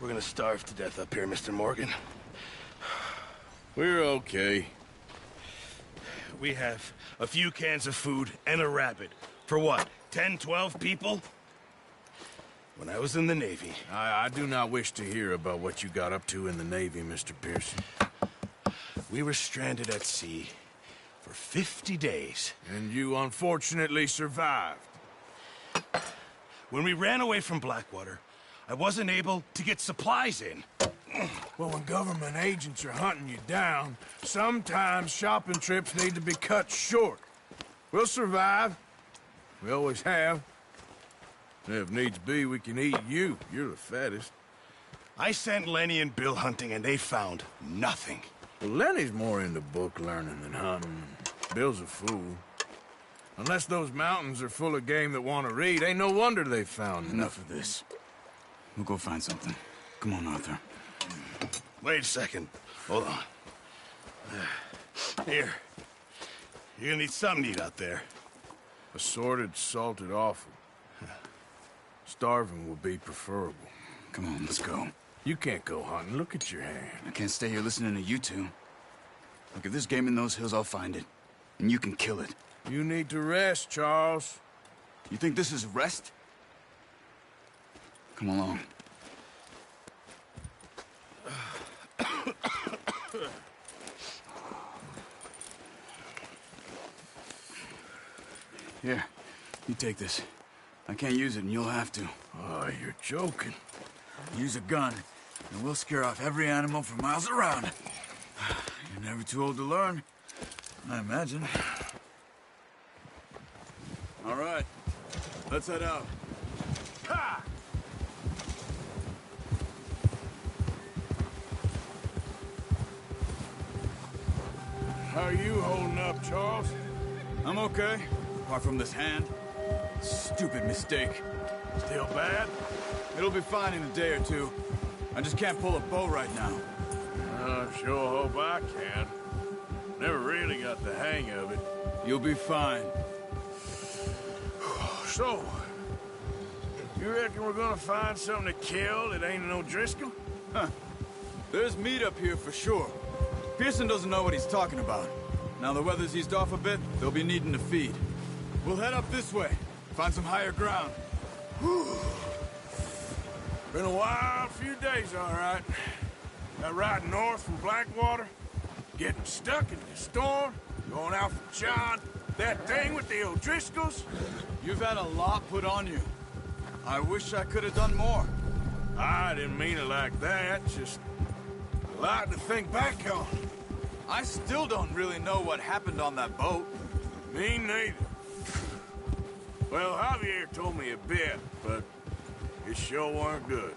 We're gonna starve to death up here, Mr. Morgan. We're okay. We have a few cans of food and a rabbit. For what, 10, 12 people? When I was in the Navy... I do not wish to hear about what you got up to in the Navy, Mr. Pearson. We were stranded at sea for 50 days. And you unfortunately survived. When we ran away from Blackwater, I wasn't able to get supplies in. Well, when government agents are hunting you down, sometimes shopping trips need to be cut short. We'll survive. We always have. And if needs be, we can eat you. You're the fattest. I sent Lenny and Bill hunting, and they found nothing. Well, Lenny's more into book learning than hunting. Bill's a fool. Unless those mountains are full of game that want to read, ain't no wonder they found Enough of this. We'll go find something. Come on, Arthur. Wait a second. Hold on. Here. You're gonna need something to eat out there. Assorted, salted offal. Starving will be preferable. Come on, let's go. You can't go hunting. Look at your hand. I can't stay here listening to you two. Look, if there's game in those hills, I'll find it. And you can kill it. You need to rest, Charles. You think this is rest? Come along. Here, you take this. I can't use it, and you'll have to. Oh, you're joking. Use a gun, and we'll scare off every animal for miles around. You're never too old to learn, I imagine. All right, let's head out. Ha! How are you holding up, Charles? I'm okay, apart from this hand. Stupid mistake. Still bad? It'll be fine in a day or two. I just can't pull a bow right now. I sure hope I can. Never really got the hang of it. You'll be fine. So, you reckon we're gonna find something to kill that ain't no Driscoll? Huh. There's meat up here for sure. Pearson doesn't know what he's talking about. Now the weather's eased off a bit, they'll be needing to feed. We'll head up this way, find some higher ground. Whew. Been a wild few days, all right. That ride north from Blackwater, getting stuck in the storm, going out from John, that thing with the O'Driscolls. You've had a lot put on you. I wish I could have done more. I didn't mean it like that, just a lot to think back on. I still don't really know what happened on that boat. Me neither. Well, Javier told me a bit, but it sure weren't good.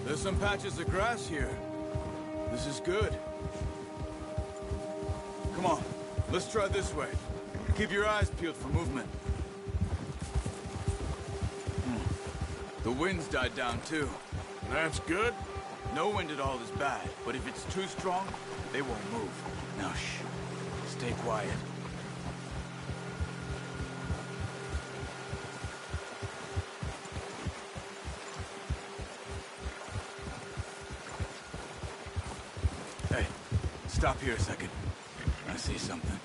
There's some patches of grass here. This is good. Come on, let's try this way. Keep your eyes peeled for movement. The wind's died down too. That's good. No wind at all is bad, but if it's too strong, they won't move. Now shh, stay quiet. Hey, stop here a second. I see something.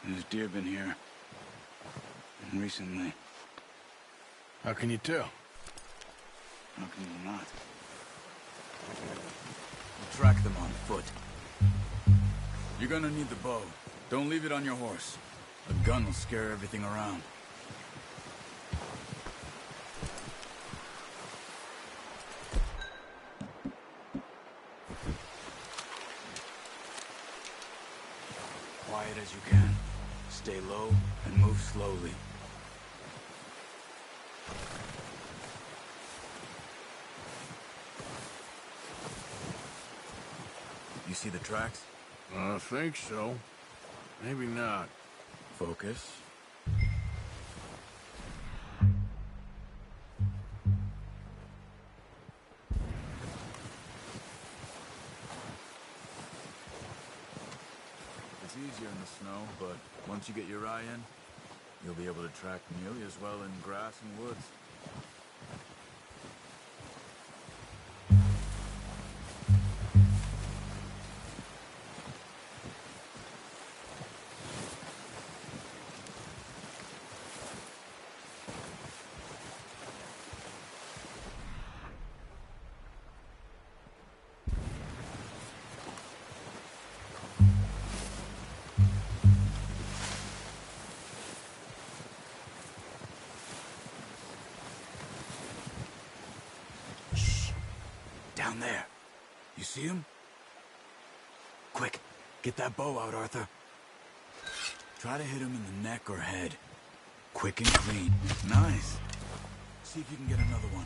There's deer been here. Recently. How can you tell? How can you not? We'll track them on foot. You're gonna need the bow. Don't leave it on your horse. A gun will scare everything around. Quiet as you can. Stay low and move slowly. You see the tracks? I think so. Maybe not. Focus. It's easier in the snow, but once you get your eye in, you'll be able to track nearly as well in grass and woods. Down there. You see him? Quick, get that bow out, Arthur. Try to hit him in the neck or head. Quick and clean. Nice. See if you can get another one.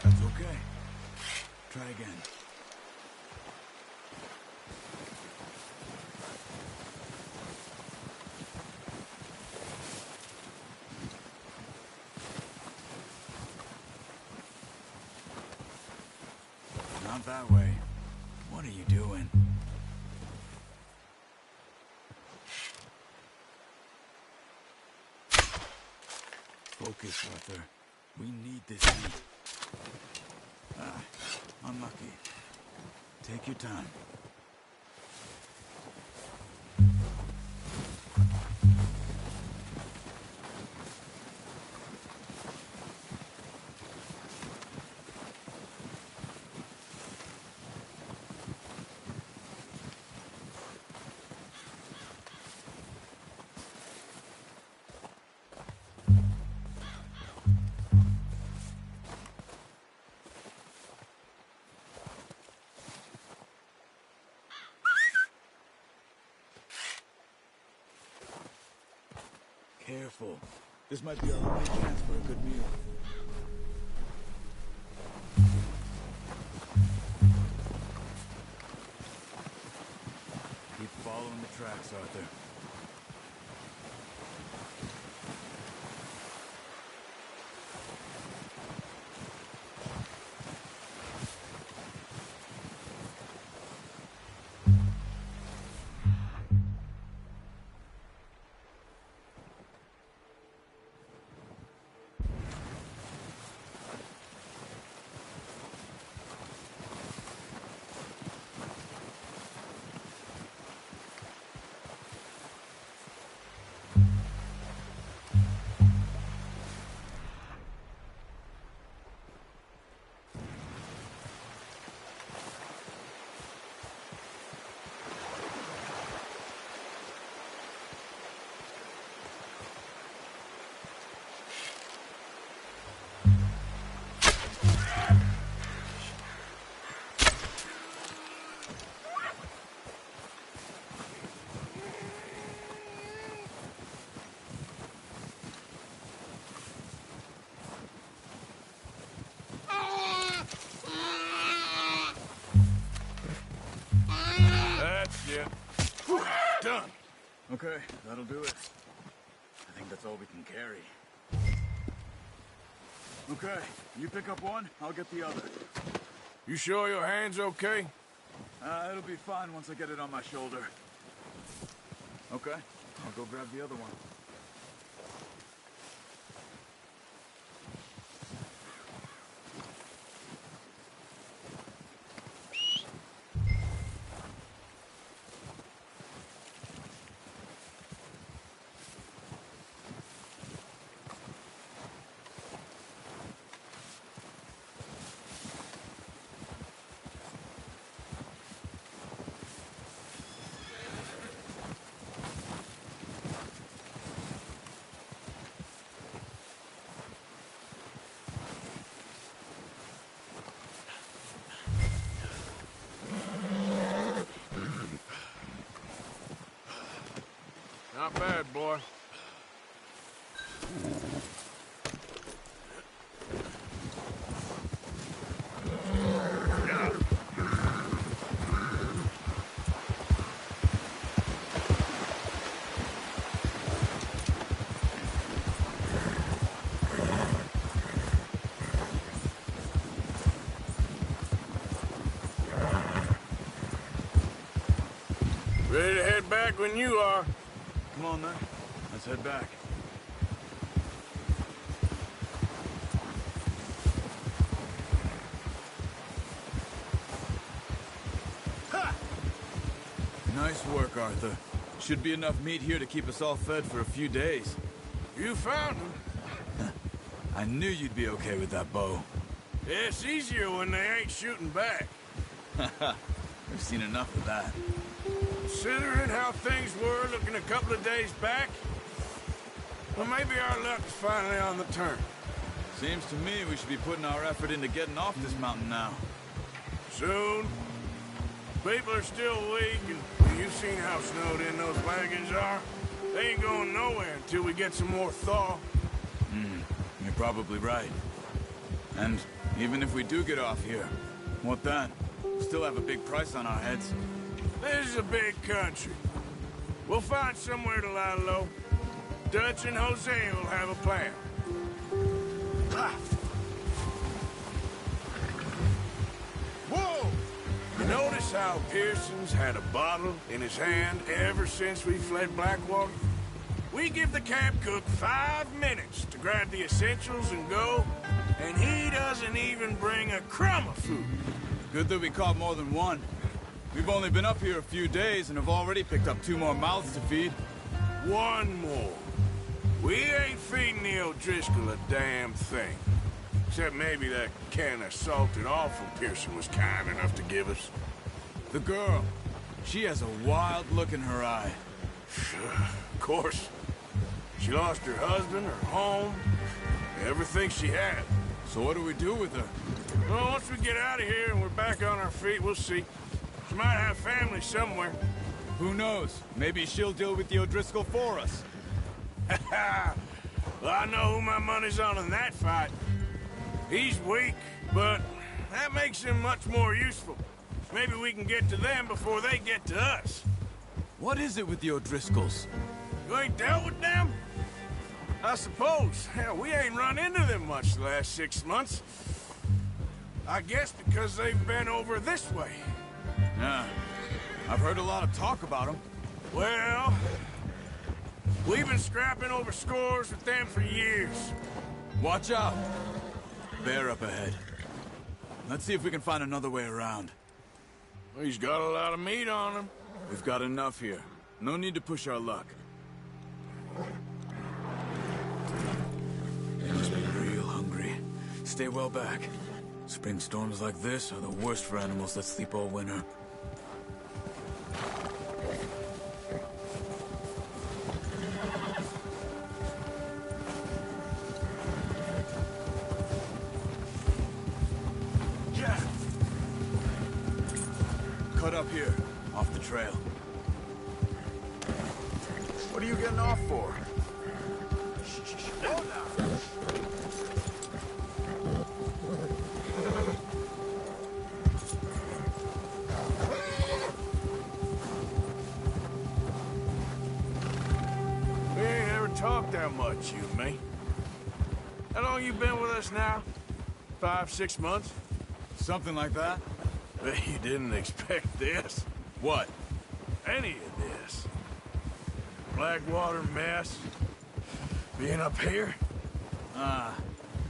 That's okay. Try again. Not that way. What are you doing? Focus, Arthur. We need this heat. Ah, unlucky. Take your time. Careful. This might be our only chance for a good meal. Keep following the tracks, Arthur. That's it. Whew, done. Okay, that'll do it. think that's all we can carry. Okay, you pick up one, I'll get the other. You sure your hand's okay? It'll be fine once I get it on my shoulder. Okay, I'll go grab the other one. Not bad, boy. Ready to head back when you are. Come on then, let's head back. Ha! Nice work, Arthur. Should be enough meat here to keep us all fed for a few days. You found him. I knew you'd be okay with that bow. Yeah, it's easier when they ain't shooting back. We've seen enough of that. Considering how things were looking a couple of days back, well, maybe our luck's finally on the turn. Seems to me we should be putting our effort into getting off this mountain now. Soon. People are still weak, and you've seen how snowed in those wagons are. They ain't going nowhere until we get some more thaw. You're probably right. And even if we do get off here, what then? We still have a big price on our heads. This is a big country. We'll find somewhere to lie low. Dutch and Jose will have a plan. Ah. Whoa! You notice how Pearson's had a bottle in his hand ever since we fled Blackwater? We give the camp cook 5 minutes to grab the essentials and go, and he doesn't even bring a crumb of food. Good that we caught more than one. We've only been up here a few days and have already picked up 2 more mouths to feed. One more. We ain't feeding the O'Driscoll a damn thing. Except maybe that can of salted offal Pearson was kind enough to give us. The girl, she has a wild look in her eye. Of course. She lost her husband, her home, everything she had. So what do we do with her? Well, once we get out of here and we're back on our feet, we'll see. She might have family somewhere. Who knows? Maybe she'll deal with the O'Driscoll for us. Well, I know who my money's on in that fight. He's weak, but that makes him much more useful. Maybe we can get to them before they get to us. What is it with the O'Driscolls? You ain't dealt with them? I suppose. Hell, we ain't run into them much the last 6 months. I guess because they've been over this way. Yeah, I've heard a lot of talk about them. Well, we've been scrapping over scores with them for years. Watch out! Bear up ahead. Let's see if we can find another way around. He's got a lot of meat on him. We've got enough here. No need to push our luck. They must be real hungry. Stay well back. Spring storms like this are the worst for animals that sleep all winter. Yeah. Cut up here, off the trail. What are you getting off for? We ain't ever talked talk that much, you and me. How long you been with us now? 5, 6 months? Something like that? Bet you didn't expect this. What? Any of this. Blackwater mess. Being up here?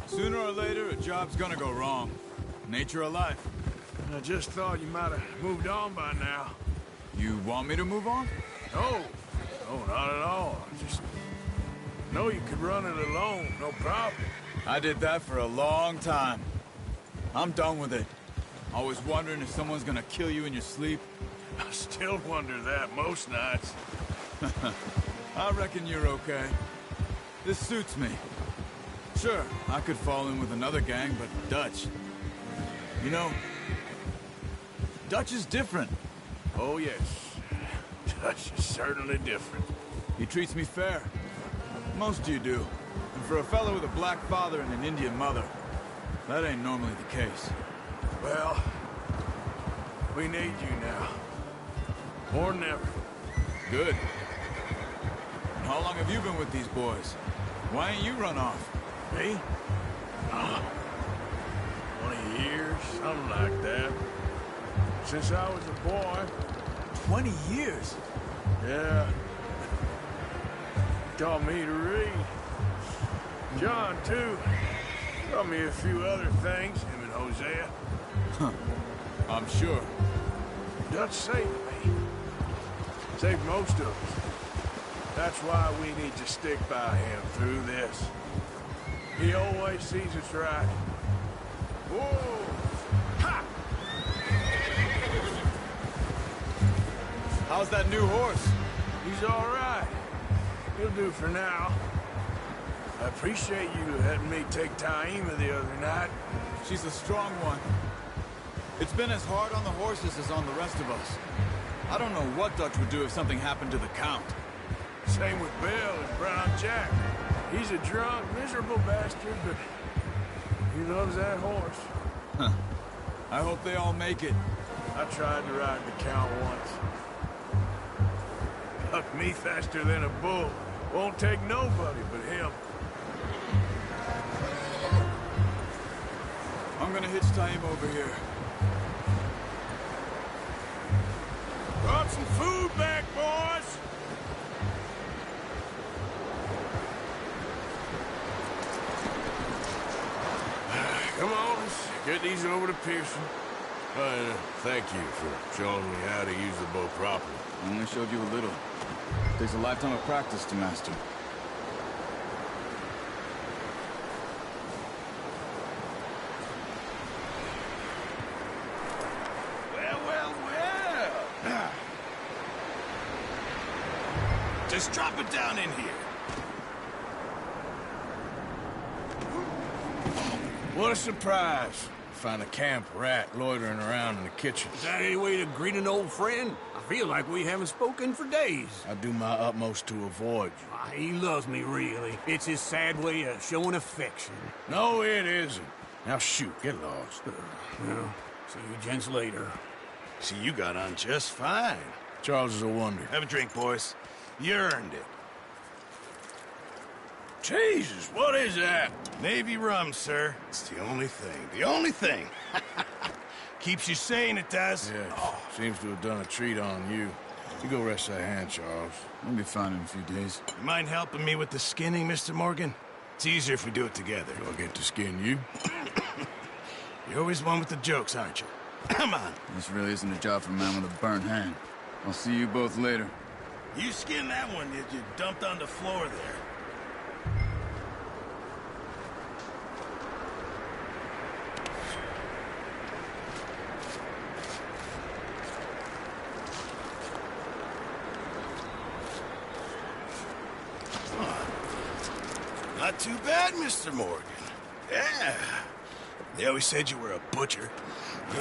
Sooner or later, a job's gonna go wrong. Nature of life. I just thought you might have moved on by now. You want me to move on? No. No, not at all. Just know you could run it alone, no problem. I did that for a long time. I'm done with it. Always wondering if someone's gonna kill you in your sleep. I still wonder that most nights. I reckon you're okay. This suits me. Sure, I could fall in with another gang, but Dutch... You know, Dutch is different. Oh, yes. Dutch is certainly different. He treats me fair. Most of you do. And for a fellow with a black father and an Indian mother, that ain't normally the case. Well, we need you now. More than ever. Good. And how long have you been with these boys? Why ain't you run off? Me? 20 years, something like that. Since I was a boy. 20 years? Yeah. Taught me to read. John, too. Taught me a few other things, him and Hosea. I'm sure. Dutch saved me. Saved most of us. That's why we need to stick by him through this. He always sees us right. Whoa! Ha! How's that new horse? He's all right. He'll do for now. I appreciate you letting me take Taima the other night. She's a strong one. It's been as hard on the horses as on the rest of us. I don't know what Dutch would do if something happened to the Count. Same with Bill and Brown Jack. He's a drunk, miserable bastard, but he loves that horse. Huh. I hope they all make it. I tried to ride the Count once. Bucked me faster than a bull. Won't take nobody but him. I'm gonna hitch Taima over here. Brought some food back, boys! Come on, let's get these over to Pearson. Thank you for showing me how to use the bow properly. I only showed you a little. Takes a lifetime of practice to master. Well. Just drop it down in here. What a surprise. Find a camp rat loitering around in the kitchen. Is that any way to greet an old friend? I feel like we haven't spoken for days. I do my utmost to avoid you. He loves me, really. It's his sad way of showing affection. No, it isn't. Now shoot, get lost. Well, see you gents later. See, you got on just fine. Charles is a wonder. Have a drink, boys. You earned it. Jesus, what is that? Navy rum, sir. It's the only thing. The only thing. Keeps you sane, it does. Yeah, seems to have done a treat on you. You go rest that hand, Charles. I'll be fine in a few days. You mind helping me with the skinning, Mr. Morgan? It's easier if we do it together. Do I get to skin you? You're always one with the jokes, aren't you? Come on. This really isn't a job for a man with a burnt hand. I'll see you both later. You skin that one that you dumped on the floor there. Not too bad, Mr. Morgan. Yeah. They always said you were a butcher.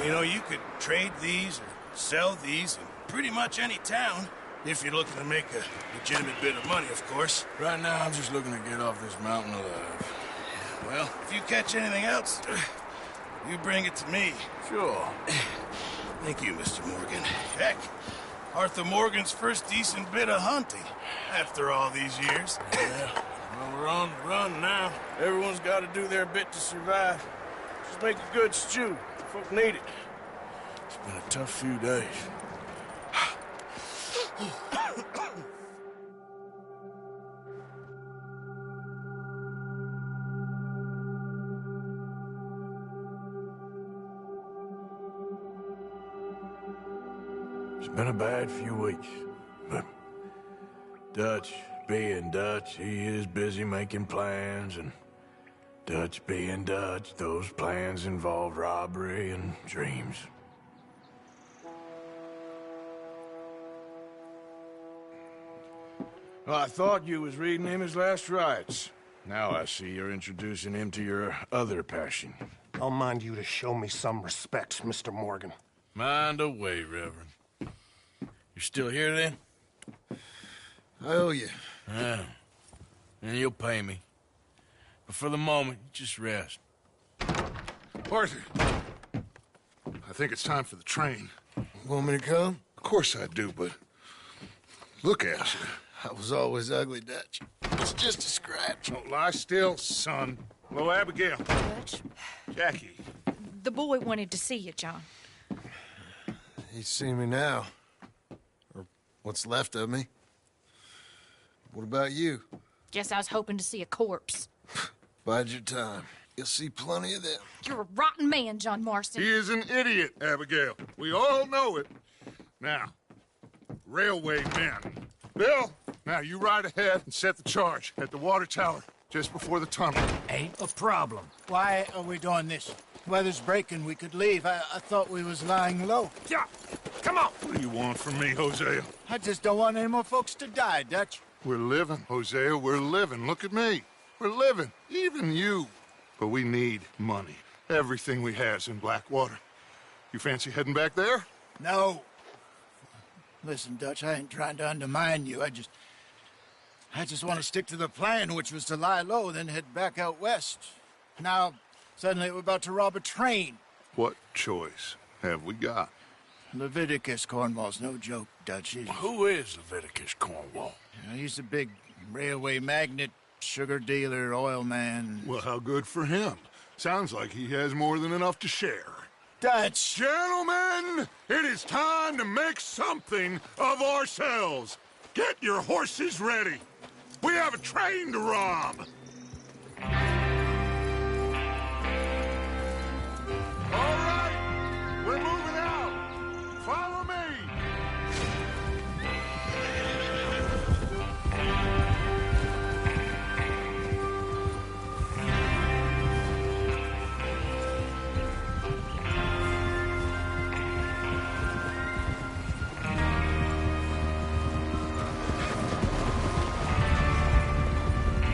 You know, you could trade these or sell these in pretty much any town. If you're looking to make a legitimate bit of money, of course. Right now, I'm just looking to get off this mountain alive. Well, if you catch anything else, you bring it to me. Sure. Thank you, Mr. Morgan. Heck, Arthur Morgan's first decent bit of hunting after all these years. Yeah. Well, we're on the run now. Everyone's got to do their bit to survive. Just make a good stew. Folk need it. It's been a tough few days. It's been a bad few weeks, but Dutch being Dutch, he is busy making plans, and Dutch being Dutch, those plans involve robbery and dreams. Well, I thought you was reading him his last rites. Now I see you're introducing him to your other passion. I'll mind you to show me some respect, Mr. Morgan. Mind away, Reverend. You still here, then? I owe you. Yeah. And you'll pay me. But for the moment, just rest. Arthur, I think it's time for the train. Want me to come? Of course I do, but look at you. I was always ugly, Dutch. It's just a scratch. Don't lie still, son. Hello, Abigail. Dutch, Jackie. the boy wanted to see you, John. He's seen me now. Or what's left of me. What about you? Guess I was hoping to see a corpse. Bide your time. You'll see plenty of them. You're a rotten man, John Marston. He is an idiot, Abigail. We all know it. Now, railway men. Bill, now you ride ahead and set the charge at the water tower just before the tunnel. Ain't a problem. Why are we doing this? Weather's breaking. We could leave. I thought we was lying low. Yeah, come on. What do you want from me, Hosea? I just don't want any more folks to die, Dutch. We're living, Hosea. We're living. Look at me. We're living. Even you. But we need money. Everything we has in Blackwater. You fancy heading back there? No. Listen, Dutch, I ain't trying to undermine you. I just want to stick to the plan, which was to lie low, then head back out west. Now, suddenly we're about to rob a train. What choice have we got? Leviticus Cornwall's no joke, Dutch. Who is Leviticus Cornwall? He's a big railway magnate, sugar dealer, oil man. Well, how good for him. Sounds like he has more than enough to share. Dutch! Gentlemen, it is time to make something of ourselves. Get your horses ready. We have a train to rob. All right, we're moving out. Follow me.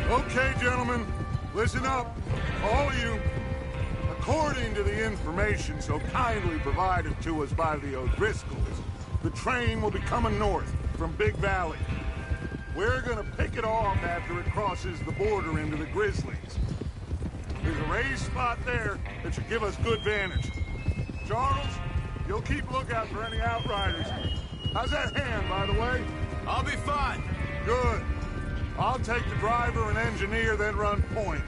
Okay, gentlemen, listen up, all of you. According to the information so kindly provided to us by the O'Driscolls, the train will be coming north from Big Valley. We're gonna pick it off after it crosses the border into the Grizzlies. There's a raised spot there that should give us good vantage. Charles, you'll keep lookout for any outriders. How's that hand, by the way? I'll be fine. Good. I'll take the driver and engineer, then run point.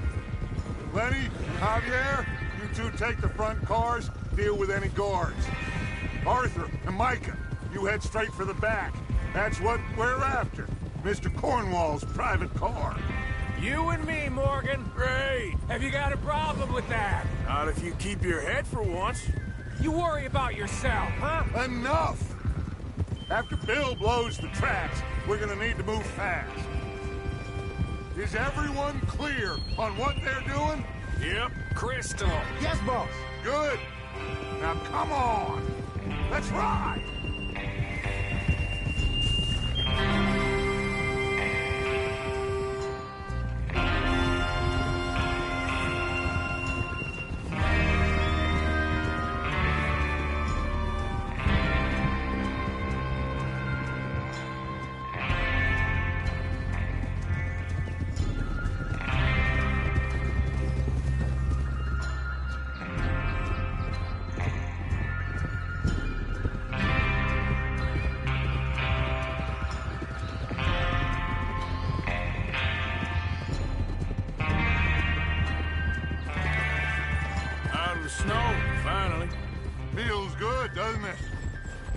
Lenny, Javier, you two take the front cars, deal with any guards. Arthur and Micah, you head straight for the back. That's what we're after. Mr. Cornwall's private car. You and me, Morgan. Great. Have you got a problem with that? Not if you keep your head for once. You worry about yourself, huh? Enough! After Bill blows the tracks, we're gonna need to move fast. Is everyone clear on what they're doing? Yep. Crystal. Yes, boss. Good. Now come on. Let's ride.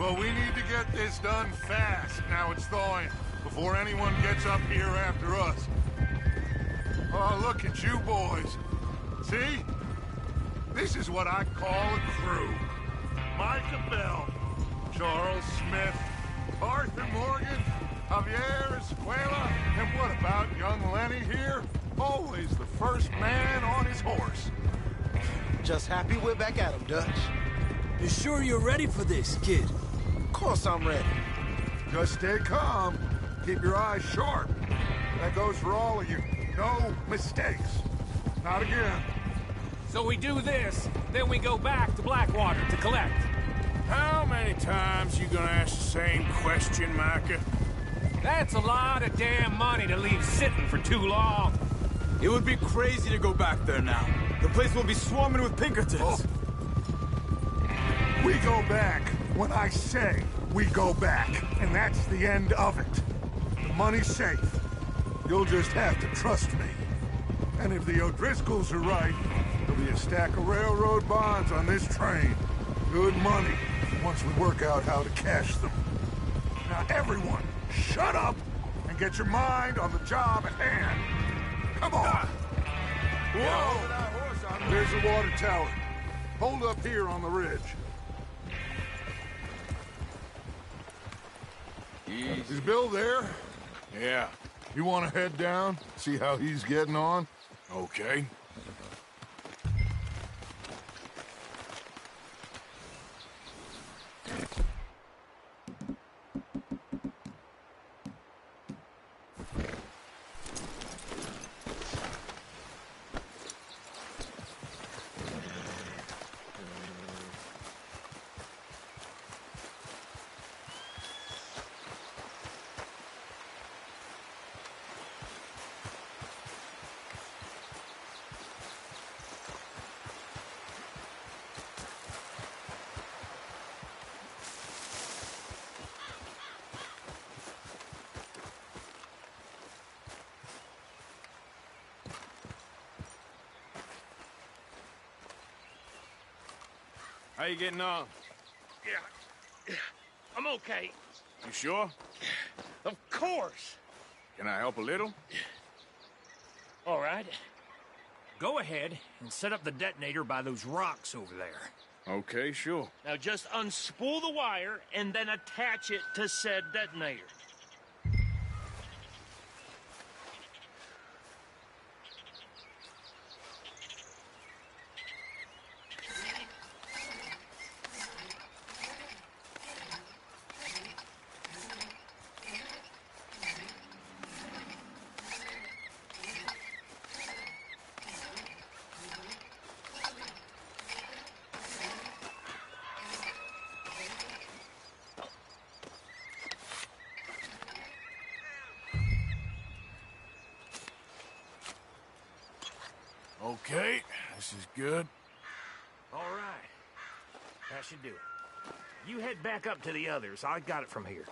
But we need to get this done fast. Now it's thawing, before anyone gets up here after us. Oh, look at you boys. See? This is what I call a crew. Micah Bell, Charles Smith, Arthur Morgan, Javier Escuela, and what about young Lenny here? Always the first man on his horse. Just happy we're back at him, Dutch. You sure you're ready for this, kid? Of course I'm ready. Just stay calm. Keep your eyes sharp. That goes for all of you. No mistakes. Not again. So we do this, then we go back to Blackwater to collect. How many times you gonna ask the same question, Micah? That's a lot of damn money to leave sitting for too long. It would be crazy to go back there now. The place will be swarming with Pinkertons. Oh. We go back when I say we go back, and that's the end of it. The money's safe. You'll just have to trust me. And if the O'Driscolls are right, there'll be a stack of railroad bonds on this train. Good money, once we work out how to cash them. Now everyone, shut up and get your mind on the job at hand. Come on. Whoa! There's the water tower. Hold up here on the ridge. Is Bill there? Yeah, You want to head down, see how he's getting on? okay. How you getting on? Yeah, I'm okay. You sure? Of course. Can I help a little? All right. Go ahead and set up the detonator by those rocks over there. Okay, sure. Now just unspool the wire and then attach it to said detonator. Okay, this is good. All right. That should do it. You head back up to the others. I got it from here.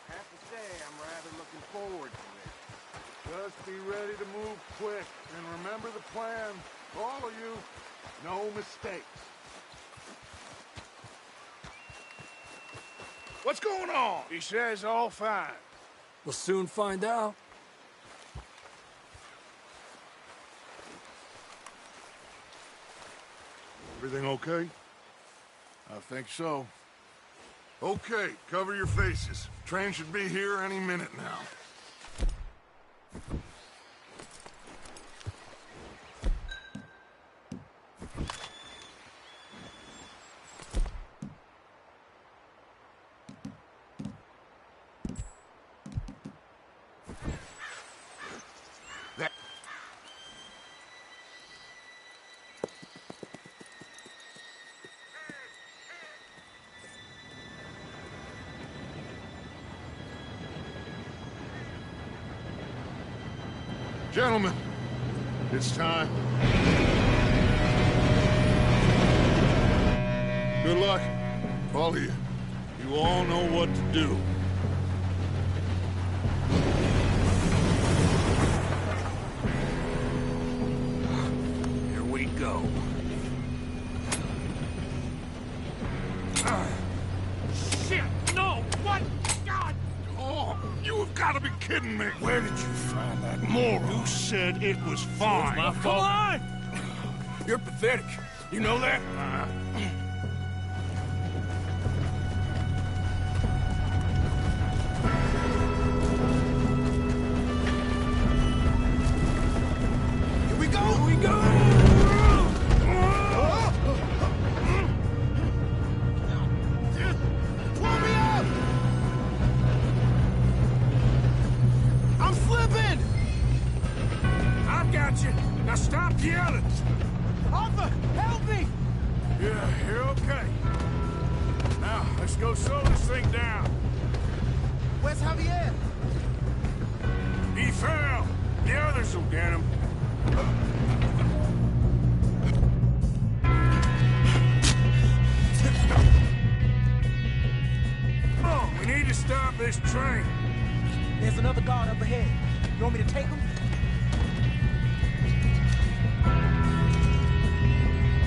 Have to say, I'm rather looking forward to this. Just be ready to move quick, and remember the plan. All of you, no mistakes. What's going on? He says all fine. We'll soon find out. Everything okay? I think so. Okay, cover your faces. Train should be here any minute now. Gentlemen, it's time. Good luck, all of you. You all know what to do. go. Shit! No! What? God! Oh, you have got to be kidding me. Where did you find that moron? You said it was fine. My fault. Come on! You're pathetic. You know that? Here we go! Here we go! Pull me up! I'm slipping! I've got you. Now stop yelling. Arthur, help me! Yeah, you're okay. Now, let's go slow this thing down. Where's Javier? He fell. The others will get him. Oh, we need to stop this train. There's another guard up ahead. You want me to take him?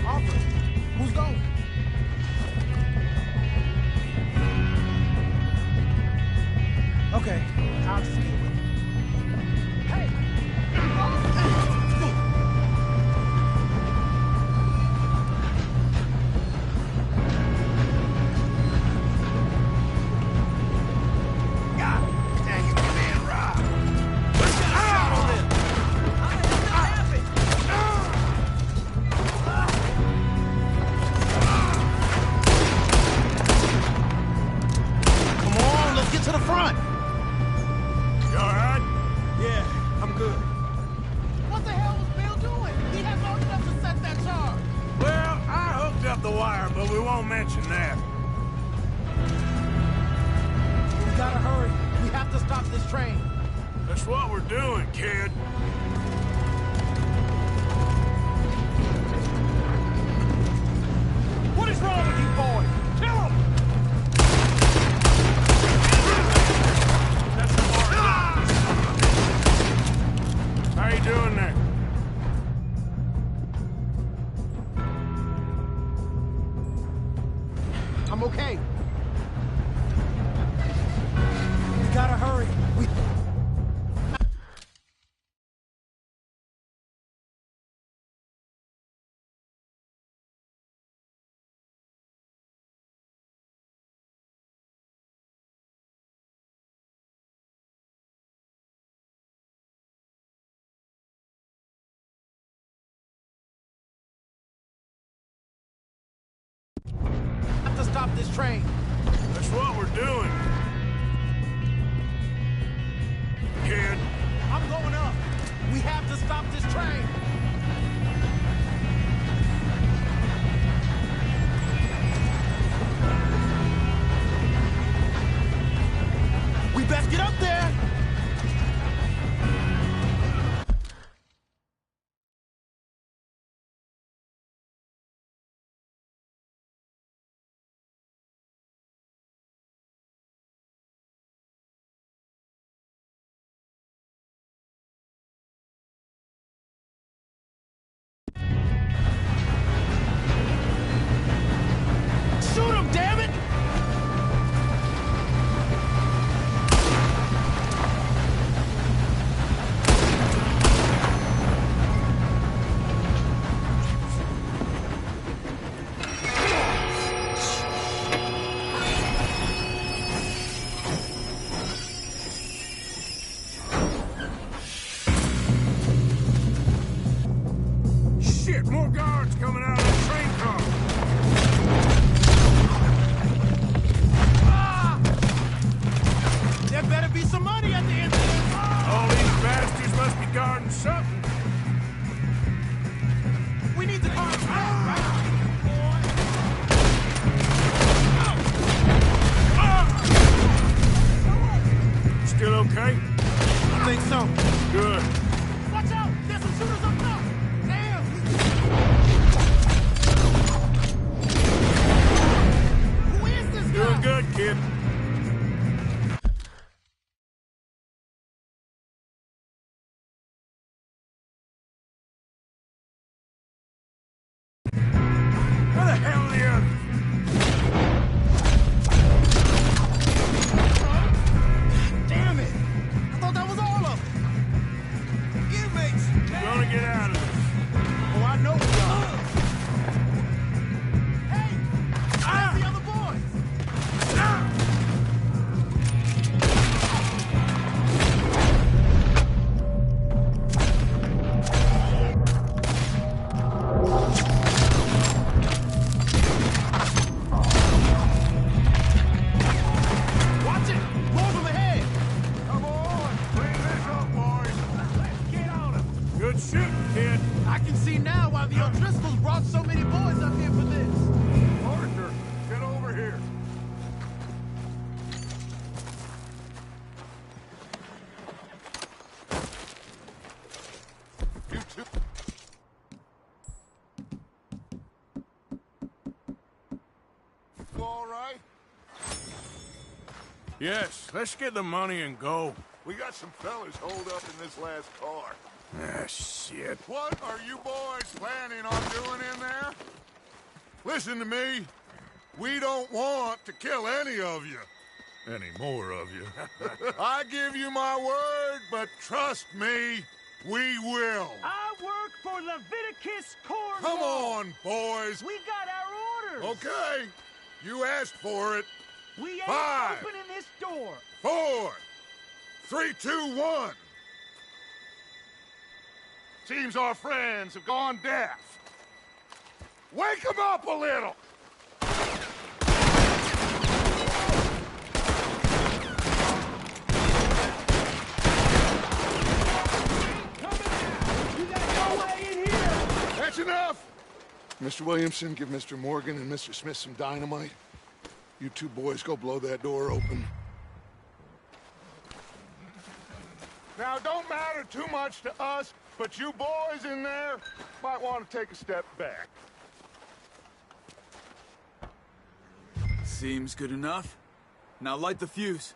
Arthur, who's going? Okay, I'll just deal with it. Hey! Come on, let's get to the front! You all right? Yeah, I'm good. What the hell was Bill doing? He had long enough to set that charge. Well, I hooked up the wire, but we won't mention that. We gotta hurry. We have to stop this train. That's what we're doing, kid. What is wrong with you boys? Kill him! How you doing there? I'm okay. We gotta hurry. We... have to stop this train. That's what we're doing. Kid. I'm going up. We have to stop this train. We best get up there. Shoot him, damn it! Shit, more guards coming out of the train car. There better be some money at the end of this. All these bastards must be guarding something. We need the car back, Still okay? I think so. Good. Watch out! There's some shooters up top! Damn! Who is this guy? Doing good, kid. all right? Yes, let's get the money and go. We got some fellas holed up in this last car. Ah, shit. What are you boys planning on doing in there? Listen to me. We don't want to kill any of you. Any more of you. I give you my word, but trust me, we will. I work for Leviticus Cornwall. Come on, boys. We got our orders. Okay. You asked for it. We ain't 5, opening this door. 4, 3, 2, 1. Seems our friends have gone deaf. Wake them up a little. That's enough! Mr. Williamson, give Mr. Morgan and Mr. Smith some dynamite. You two boys go blow that door open. Now, don't matter too much to us, but you boys in there might want to take a step back. Seems good enough. Now light the fuse.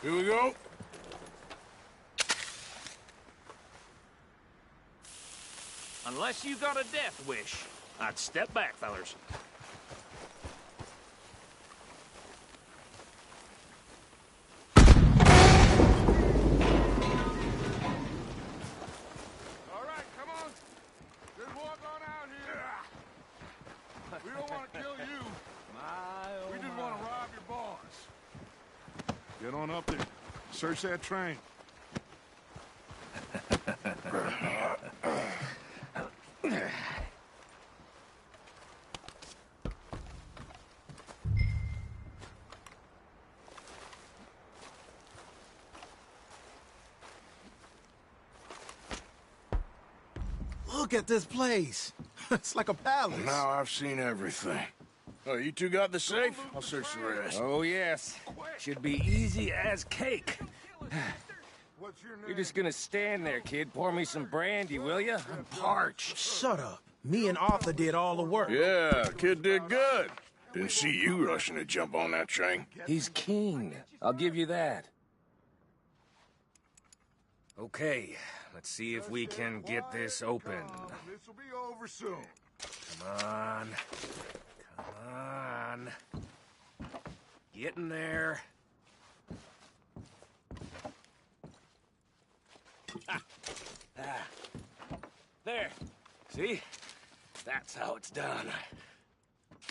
Here we go. Unless you got a death wish, I'd step back, fellers. All right, come on. Just walk on out here. We don't want to kill you. We just want to rob your boss. Get on up there. Search that train. Look at this place. It's like a palace. Now I've seen everything. Oh, you two got the safe? I'll search the rest. Oh, yes. Should be easy as cake. What's your name? You're just gonna stand there, kid. Pour me some brandy, will ya? I'm parched. Shut up. Me and Arthur did all the work. Yeah, kid did good. Didn't see you rushing to jump on that train. He's keen. I'll give you that. Okay, let's see if we can get this open. This will be over soon. Come on. Come on. Get in there. There. See? That's how it's done.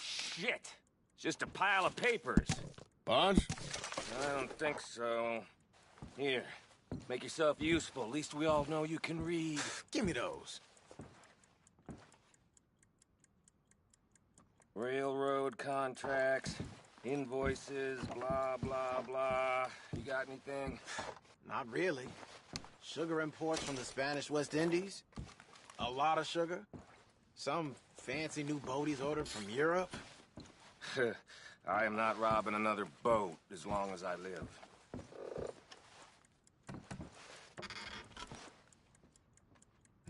Shit. It's just a pile of papers. Bonds? I don't think so. Here. Make yourself useful. At least we all know you can read. Give me those. Railroad contracts, invoices, blah, blah, blah. You got anything? Not really. Sugar imports from the Spanish West Indies. A lot of sugar. Some fancy new boat he's ordered from Europe. I am not robbing another boat as long as I live.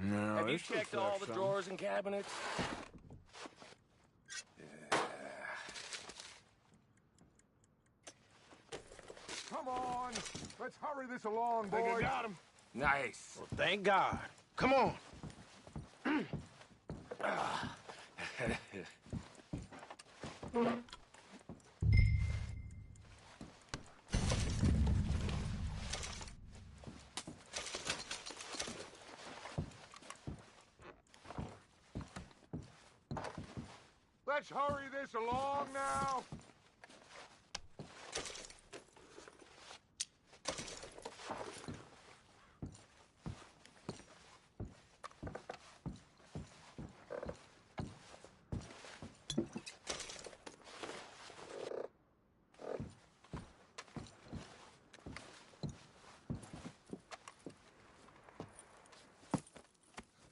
No, Have you this looks checked like all the something. drawers and cabinets? Come on. Let's hurry this along, Think I boys. got him. Nice. Well, thank God. Come on. Let's hurry this along now.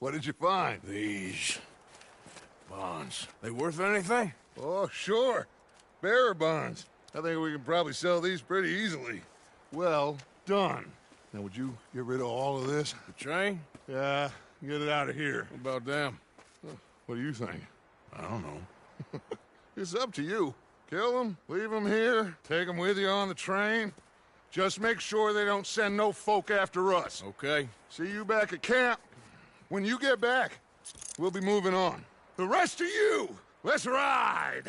What did you find? These bonds. They worth anything? Oh, sure. Bearer bonds. I think we can probably sell these pretty easily. Well done. Now, would you get rid of all of this? The train? Yeah, get it out of here. What about them? What do you think? I don't know. It's up to you. Kill them, leave them here, take them with you on the train. Just make sure they don't send no folk after us. Okay. See you back at camp. When you get back, we'll be moving on. The rest of you, let's ride!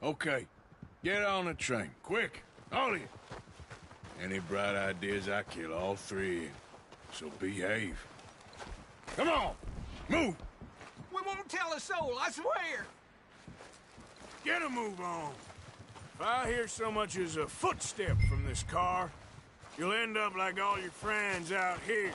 Okay. Get on the train. Quick. All of you. Any bright ideas, I kill all three of you. So behave. Come on! Move! We won't tell a soul, I swear! Get a move on. If I hear so much as a footstep from this car, you'll end up like all your friends out here.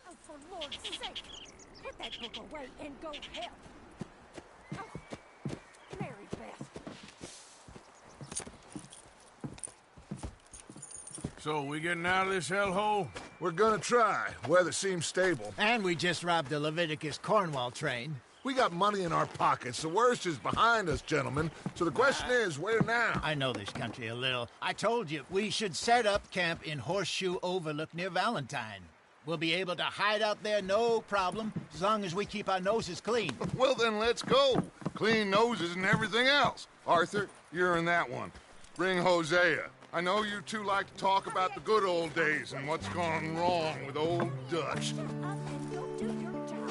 Oh, for Lord's sake! Put that book away and go help! Oh, Mary Beth. So, we getting out of this hellhole? We're gonna try. Weather seems stable. And we just robbed the Leviticus Cornwall train. We got money in our pockets. The worst is behind us, gentlemen. So the question is, where now? I know this country a little. I told you, we should set up camp in Horseshoe Overlook near Valentine. We'll be able to hide out there no problem, as long as we keep our noses clean. Well, then let's go. Clean noses and everything else. Arthur, you're in that one. Bring Hosea. I know you two like to talk about the good old days and what's gone wrong with old Dutch. Shut up and go do your job.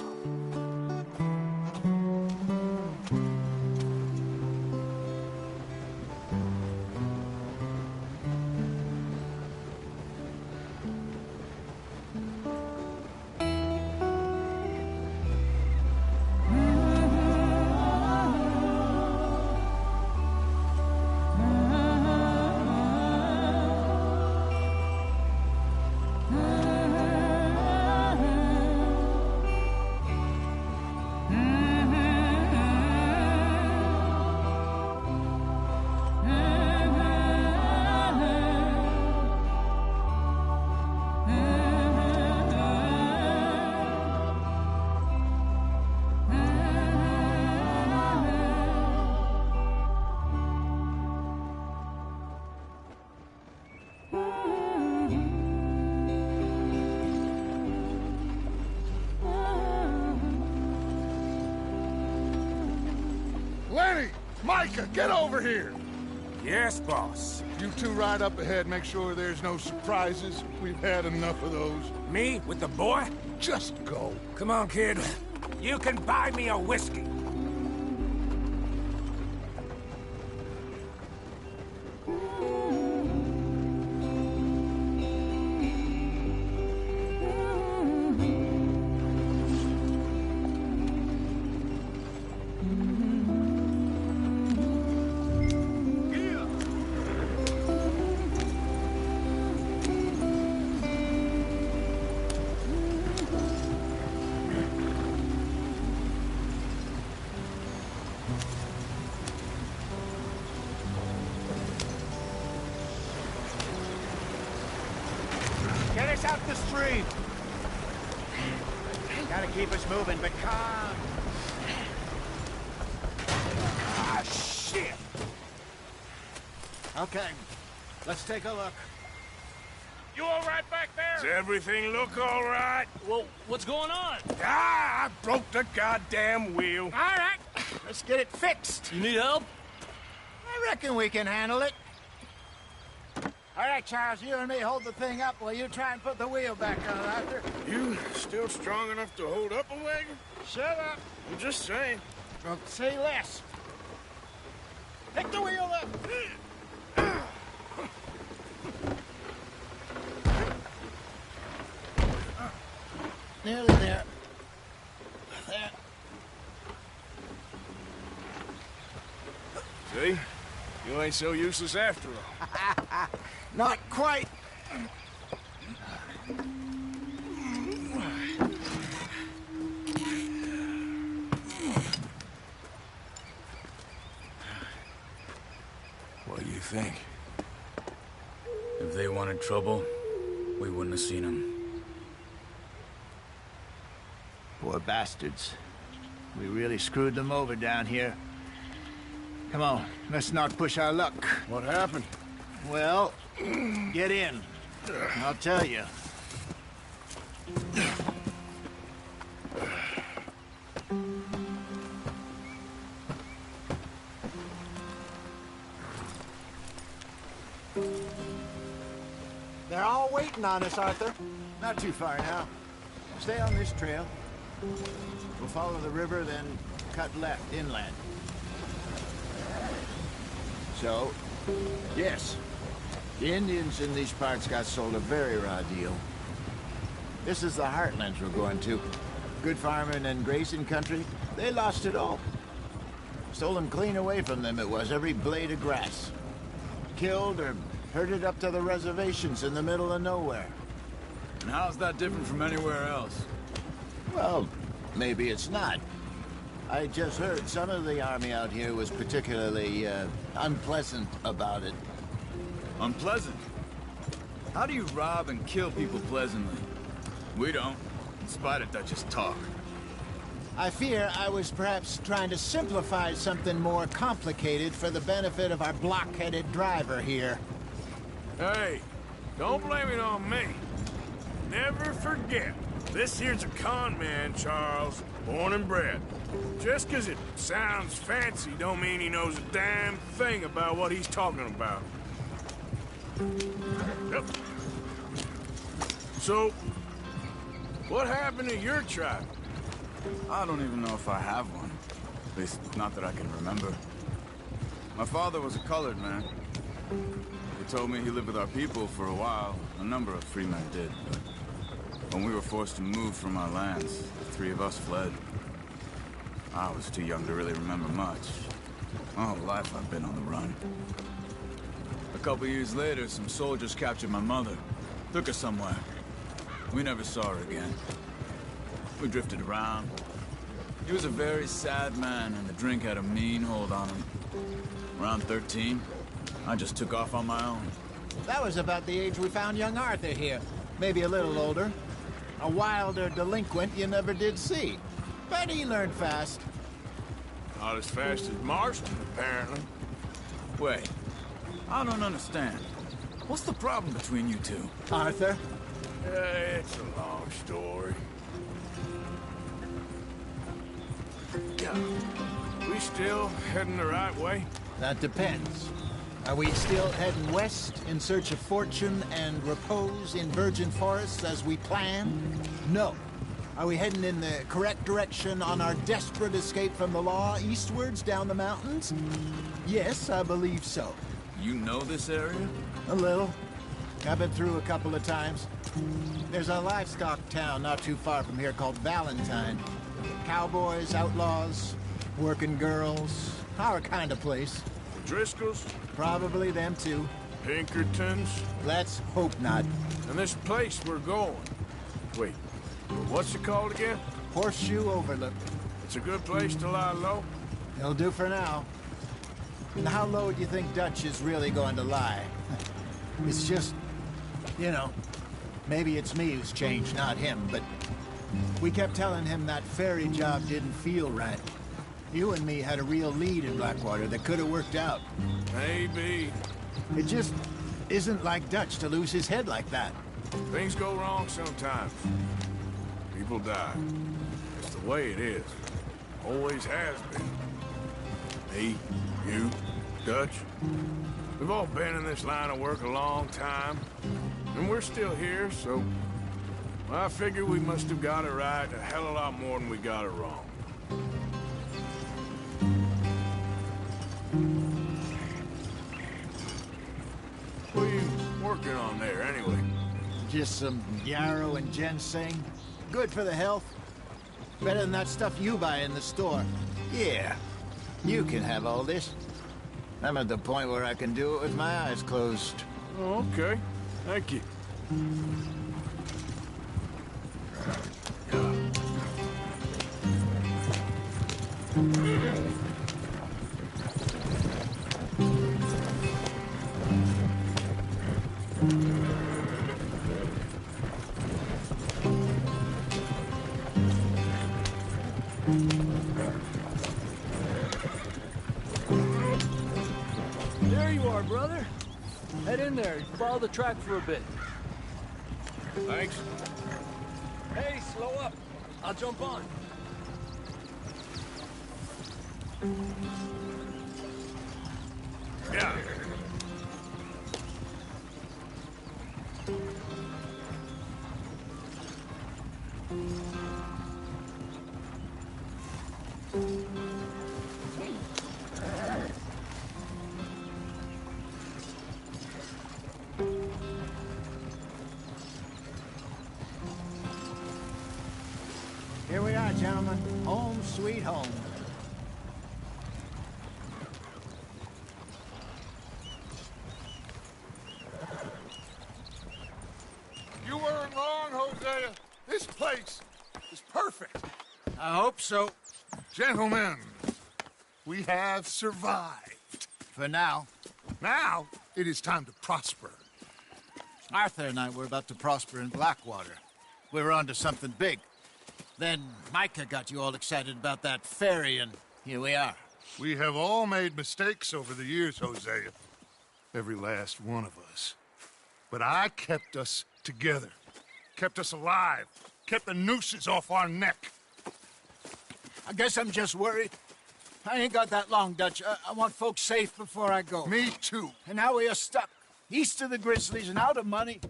Micah, get over here! Yes, boss. You two ride up ahead, make sure there's no surprises. We've had enough of those. Me with the boy? Just go. Come on, kid. You can buy me a whiskey. Get us out the street! Gotta keep us moving, but calm. Ah, shit! Okay, let's take a look. You all right back there? Does everything look all right? Well, what's going on? Ah, I broke the goddamn wheel. All right, let's get it fixed. You need help? I reckon we can handle it. All right, Charles, you and me hold the thing up while you try and put the wheel back on, Arthur. You still strong enough to hold up a wagon? Shut up. I'm just saying. Well, say less. Pick the wheel up. Nearly there. There. See? You ain't so useless after all. Not quite. What do you think? If they wanted trouble, we wouldn't have seen them. Poor bastards. We really screwed them over down here. Come on, let's not push our luck. What happened? Well, get in. I'll tell you. They're all waiting on us, Arthur. Not too far now. Stay on this trail. We'll follow the river, then cut left inland. So, yes, the Indians in these parts got sold a very raw deal. This is the heartlands we're going to. Good farming and grazing country, they lost it all. Stolen clean away from them it was, every blade of grass. Killed or herded up to the reservations in the middle of nowhere. And how's that different from anywhere else? Well, maybe it's not. I just heard some of the army out here was particularly, unpleasant about it. Unpleasant? How do you rob and kill people pleasantly? We don't, in spite of Dutch's talk. I fear I was perhaps trying to simplify something more complicated for the benefit of our block-headed driver here. Hey, don't blame it on me. Never forget, this here's a con man, Charles, born and bred. Just 'cause it sounds fancy don't mean he knows a damn thing about what he's talking about. Yep. So, what happened to your tribe? I don't even know if I have one. At least, not that I can remember. My father was a colored man. He told me he lived with our people for a while. A number of free men did, but when we were forced to move from our lands, the three of us fled. I was too young to really remember much. My whole life I've been on the run. A couple years later, some soldiers captured my mother. Took her somewhere. We never saw her again. We drifted around. He was a very sad man, and the drink had a mean hold on him. Around 13, I just took off on my own. That was about the age we found young Arthur here. Maybe a little older. A wilder delinquent you never did see. But he learned fast. Not as fast as Marston, apparently. Wait, I don't understand. What's the problem between you two? Arthur? It's a long story. God, We still heading the right way? That depends. Are we still heading west in search of fortune and repose in virgin forests as we planned? No. Are we heading in the correct direction on our desperate escape from the law eastwards down the mountains? Yes, I believe so. You know this area? A little. I've been through a couple of times. There's a livestock town not too far from here called Valentine. Cowboys, outlaws, working girls, our kind of place. The Driscolls? Probably them too. Pinkertons? Let's hope not. And this place we're going. Wait, what's it called again? Horseshoe Overlook. It's a good place to lie low? It'll do for now. And how low do you think Dutch is really going to lie? It's just, you know, maybe it's me who's changed, not him, but we kept telling him that ferry job didn't feel right. You and me had a real lead in Blackwater that could have worked out. Maybe. It just isn't like Dutch to lose his head like that. Things go wrong sometimes. People die. It's the way it is. Always has been. Me, you, Dutch. We've all been in this line of work a long time. And we're still here, so... well, I figure we must have got it right a hell of a lot more than we got it wrong. What are you working on there, anyway? Just some yarrow and ginseng. Good for the health. Better than that stuff you buy in the store. Yeah, you can have all this. I'm at the point where I can do it with my eyes closed. Oh, okay. Thank you. There you are, brother. Head in there and follow the track for a bit. Thanks. Hey, slow up. I'll jump on. Yeah. Here we are, gentlemen. Home sweet home. You weren't wrong, Hosea. This place is perfect. I hope so. Gentlemen, we have survived. For now. Now, it is time to prosper. Arthur and I were about to prosper in Blackwater. We were onto something big. Then Micah got you all excited about that ferry, and here we are. We have all made mistakes over the years, Hosea. Every last one of us. But I kept us together. Kept us alive. Kept the nooses off our neck. I guess I'm just worried. I ain't got that long, Dutch. I want folks safe before I go. Me too. And now we are stuck, east of the Grizzlies and out of money,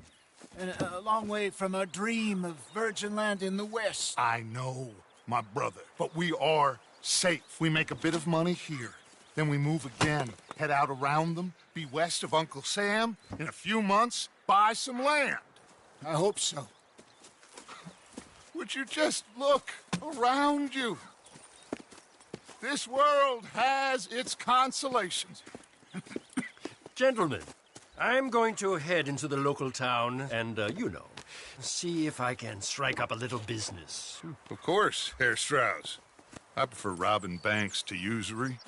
and a long way from our dream of virgin land in the west. I know, my brother, but we are safe. We make a bit of money here, then we move again, head out around them, be west of Uncle Sam, in a few months, buy some land. I hope so. Would you just look around you? This world has its consolations. Gentlemen, I'm going to head into the local town and, you know, see if I can strike up a little business. Of course, Herr Strauss. I prefer robbing banks to usury.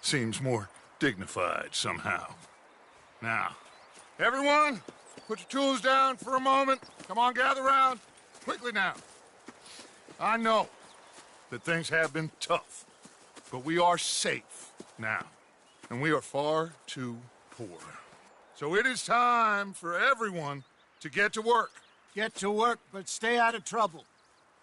Seems more dignified somehow. Now, everyone, put your tools down for a moment. Come on, gather round. Quickly now. I know that things have been tough, but we are safe now, and we are far too poor. So it is time for everyone to get to work. Get to work, but stay out of trouble.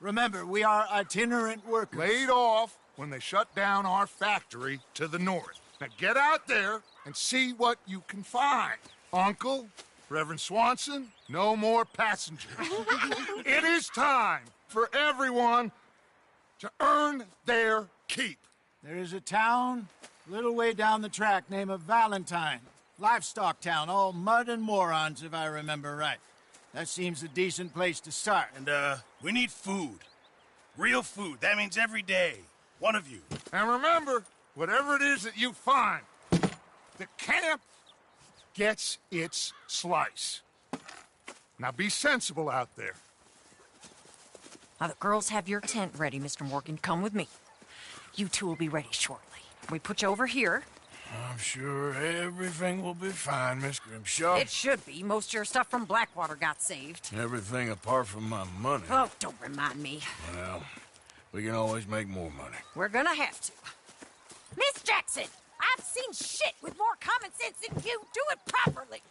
Remember, we are itinerant workers. Laid off when they shut down our factory to the north. Now get out there and see what you can find. Uncle, Reverend Swanson, no more passengers. It is time for everyone to earn their keep. There is a town a little way down the track named Valentine. Livestock town, all mud and morons, if I remember right. That seems a decent place to start. And, we need food. Real food. That means every day. One of you. And remember, whatever it is that you find, the camp gets its slice. Now be sensible out there. Now the girls have your tent ready, Mr. Morgan. Come with me. You two will be ready shortly. We put you over here. I'm sure everything will be fine, Miss Grimshaw. It should be. Most of your stuff from Blackwater got saved. Everything apart from my money. Oh, don't remind me. Well, we can always make more money. We're gonna have to. Miss Jackson, I've seen shit with more common sense than you. Do it properly.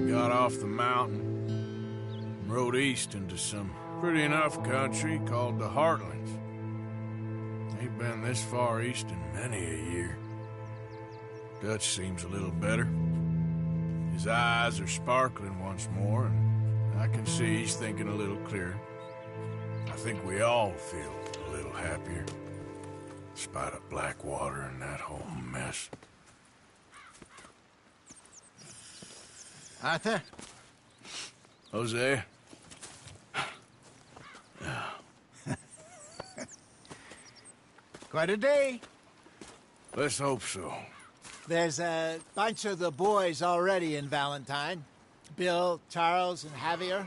Got off the mountain and rode east into some pretty enough country called the Heartlands. Ain't been this far east in many a year. Dutch seems a little better. His eyes are sparkling once more, and I can see he's thinking a little clearer. I think we all feel a little happier, in spite of Blackwater and that whole mess. Arthur? Jose? Quite a day. Let's hope so. There's a bunch of the boys already in Valentine. Bill, Charles, and Javier.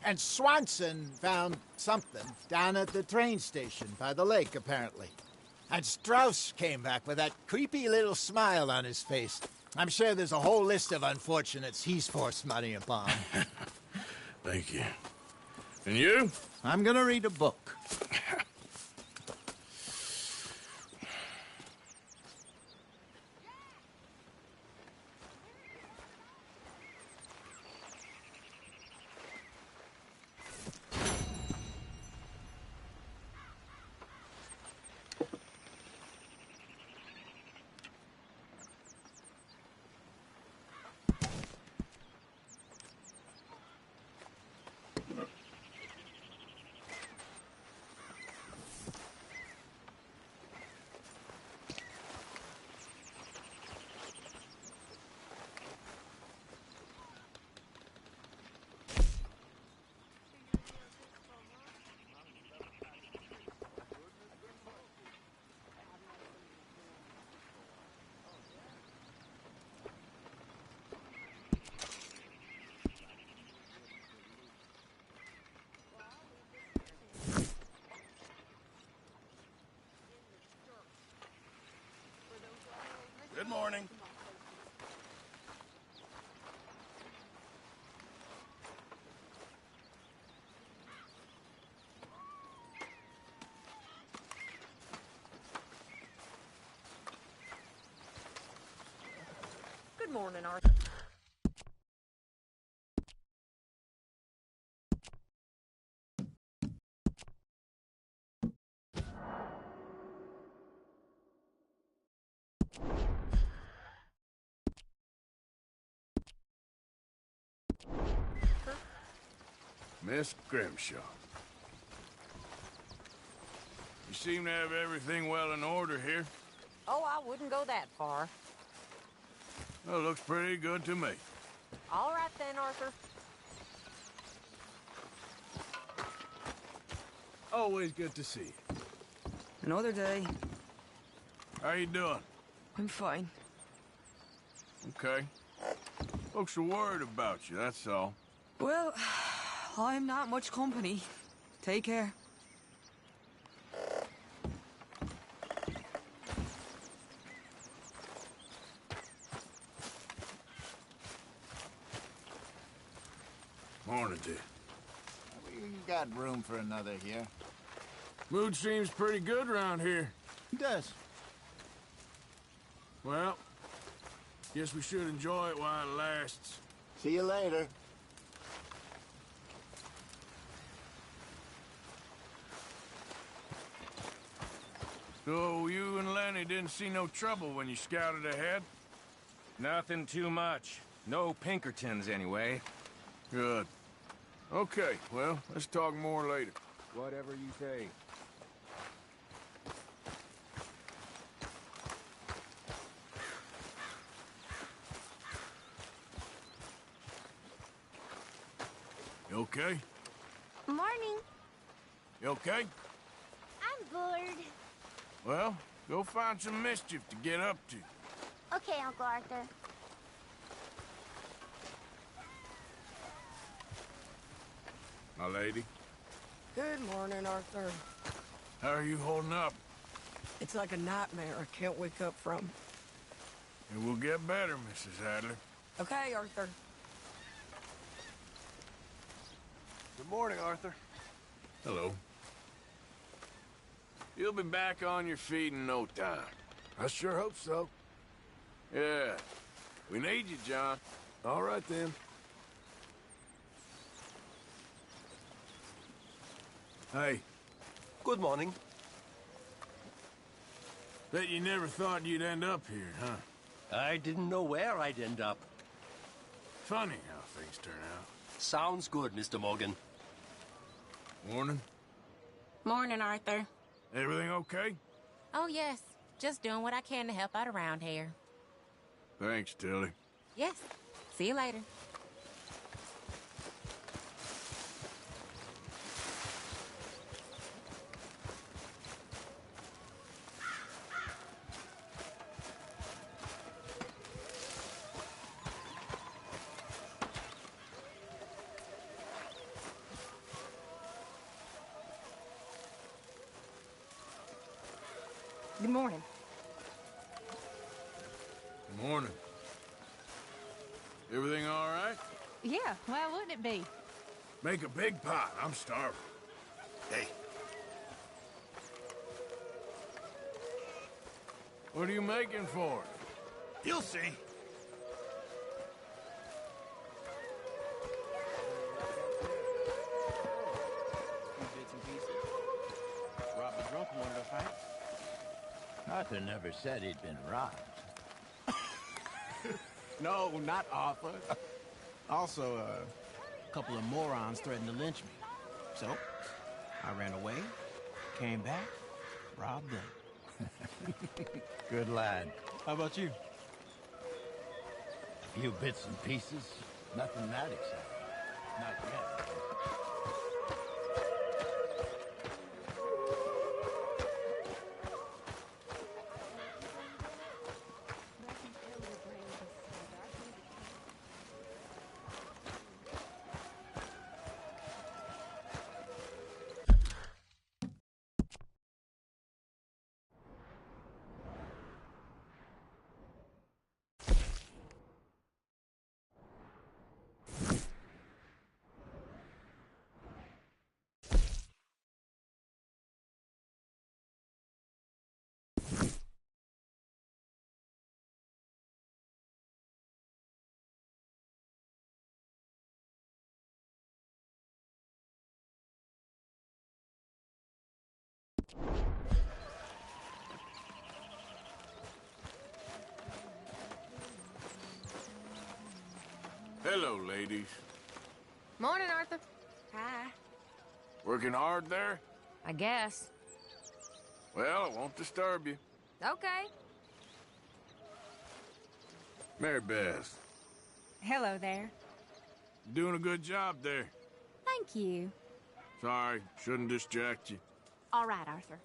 And Swanson found something down at the train station by the lake, apparently. And Strauss came back with that creepy little smile on his face. I'm sure there's a whole list of unfortunates he's forced money upon. Thank you. And you? I'm gonna read a book. Good morning. Good morning, Arthur. Miss Grimshaw. You seem to have everything well in order here. Oh, I wouldn't go that far. Well, looks pretty good to me. All right then, Arthur. Always good to see you. Another day. How you doing? I'm fine. Okay. Folks are worried about you, that's all. Well, I'm not much company. Take care. Hornady. We got room for another here. Mood seems pretty good around here. It does. Well, guess we should enjoy it while it lasts. See you later. So you and Lenny didn't see no trouble when you scouted ahead? Nothing too much. No Pinkertons, anyway. Good. Okay, well, let's talk more later. Whatever you say. You okay? Morning. You okay? I'm bored. Well, go find some mischief to get up to. Okay, Uncle Arthur. My lady, Good morning, Arthur. how are you holding up? It's like a nightmare I can't wake up from. It will get better, Mrs. Adler. Okay, Arthur. Good morning, Arthur. Hello. You'll be back on your feet in no time. I sure hope so. Yeah. We need you, John. All right, then. Hey, Good morning. bet you never thought you'd end up here, huh? I didn't know where I'd end up. Funny how things turn out. Sounds good, Mr. Morgan. Morning. Morning, Arthur. Everything okay? Oh, yes. Just doing what I can to help out around here. Thanks, Tilly. Yes. See you later. Good morning. Morning. Everything all right? Yeah, why wouldn't it be? Make a big pot. I'm starving. Hey. What are you making for it? You'll see. Bits and pieces. Robbed a drunk one of the fight. Arthur never said he'd been robbed. No, not Arthur. Also, a couple of morons threatened to lynch me. So, I ran away, came back, robbed them. Good lad. How about you? A few bits and pieces. Nothing that exciting. Not yet. Hello, ladies. Morning, Arthur. Hi. Working hard there? I guess. Well, I won't disturb you. Okay. Mary Beth, Hello there. doing a good job there. Thank you. Sorry, shouldn't distract you. All right, Arthur.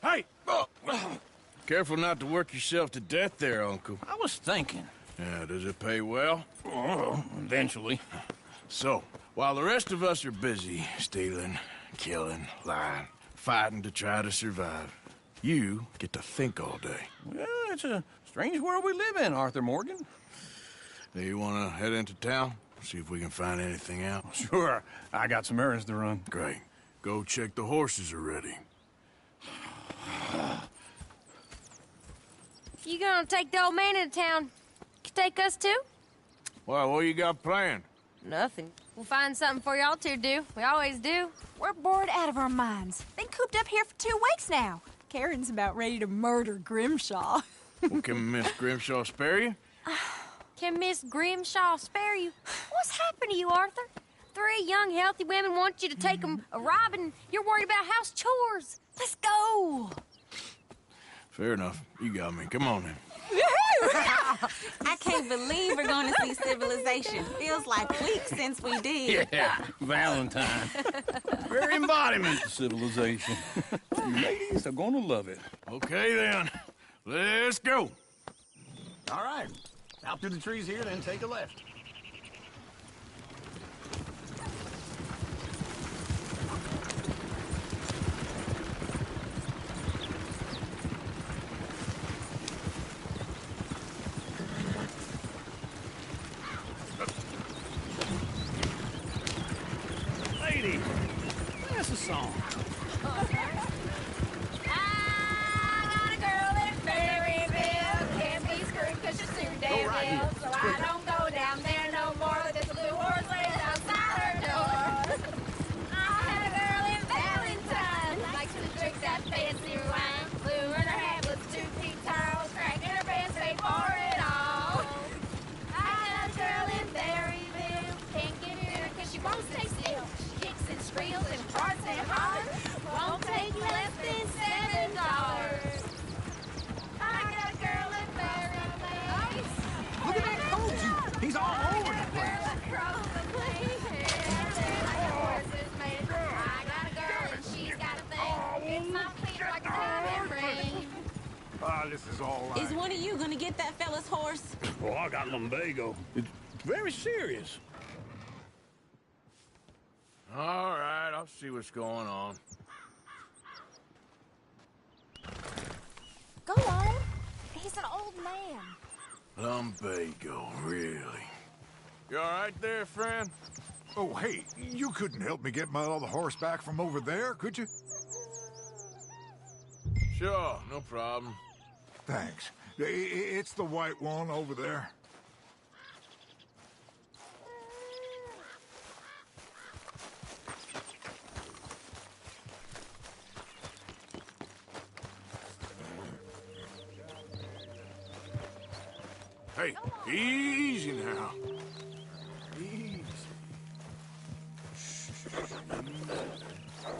Hey! Careful not to work yourself to death there, Uncle. I was thinking. Yeah, does it pay well? Oh, eventually. So, while the rest of us are busy stealing, killing, lying, fighting to try to survive, you get to think all day. Well, it's a strange world we live in, Arthur Morgan. Do you want to head into town? See if we can find anything out? Sure. I got some errands to run. Great. Go check the horses are ready. You gonna take the old man into town? Take us too? Well, what you got planned? Nothing. We'll find something for y'all to do. We always do. We're bored out of our minds. Been cooped up here for 2 weeks now. Karen's about ready to murder Grimshaw. Well, can Miss Grimshaw spare you? Can Miss Grimshaw spare you? What's happened to you, Arthur? 3 young, healthy women want you to take them a robbing. You're worried about house chores. Let's go. Fair enough. You got me. Come on then. I can't believe we're going to see civilization. Feels like weeks since we did. Yeah, Valentine. Very embodiment of civilization. You ladies are gonna love it. Okay then. Let's go. All right. Out through the trees here, then take a left. Lady, that's a song. So I don't go down there no more. There's a blue horse laying outside her door. I had a girl in Valentine, likes to drink that fancy wine. Blue in her hat was 2 feet tall, cracking her pants, paid for it all. I had a girl in Berryville, can't get her 'cause she won't stay still. She kicks and squeals and farts and hollers, won't take less than $7. I got a girl in Berryville. Look at that coach. He's all over the place. This is all right. Is one of you going to get that fella's horse? Well, I got lumbago. It's very serious. All right, I'll see what's going on. Go on. He's an old man. Lumbago, really? You all right there, friend? Oh, hey, you couldn't help me get my other horse back from over there, could you? Sure, no problem. Thanks. It's the white one over there. Hey, easy now. Easy.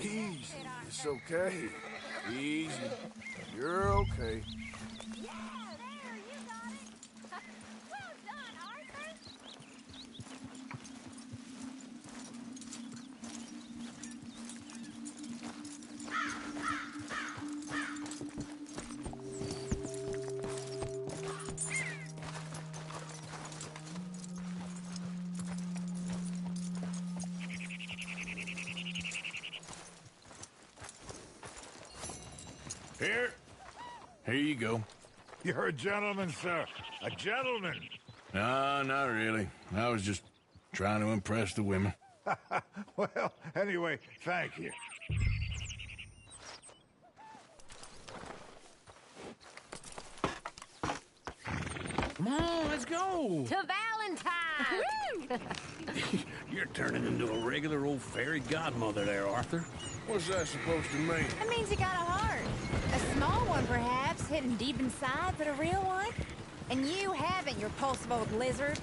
Easy. It's okay. Easy. You're okay. Here you go. You're a gentleman, sir. A gentleman. No, not really. I was just trying to impress the women. Well, anyway, thank you. Come on, let's go. To Valentine! You're turning into a regular old fairy godmother there, Arthur. What's that supposed to mean? That means you got a heart. A small one, perhaps, hidden deep inside, but a real one. And you haven't, you repulsive old lizard.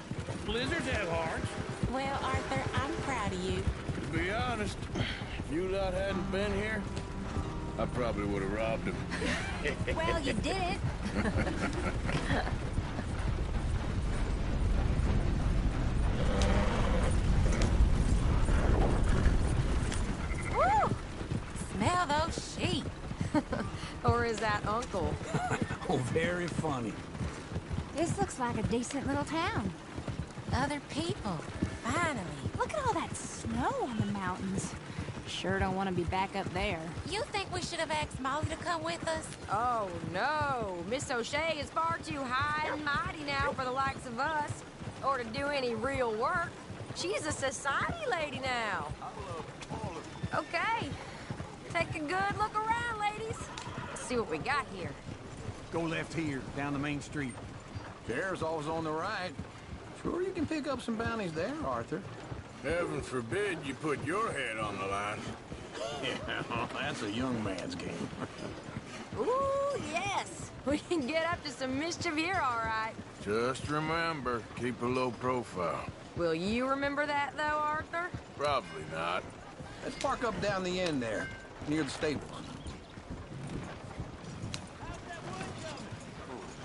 Lizards have hearts. Well, Arthur, I'm proud of you. To be honest, if you lot hadn't been here, I probably would have robbed him. Well, you did. Smell those sheep. Or is that Uncle? Oh, very funny. This looks like a decent little town. Other people, finally. Look at all that snow on the mountains. Sure don't want to be back up there. You think we should have asked Molly to come with us? Oh, no. Miss O'Shea is far too high and mighty now for the likes of us, or to do any real work. She's a society lady now. Okay. Take a good look around, ladies. Let's see what we got here. Go left here, down the main street. Sheriff's always on the right. Sure you can pick up some bounties there, Arthur. Heaven forbid you put your head on the line. Yeah, that's a young man's game. Ooh, yes. We can get up to some mischief here, all right. Just remember, keep a low profile. Will you remember that, though, Arthur? Probably not. Let's park up down the end there, near the stables.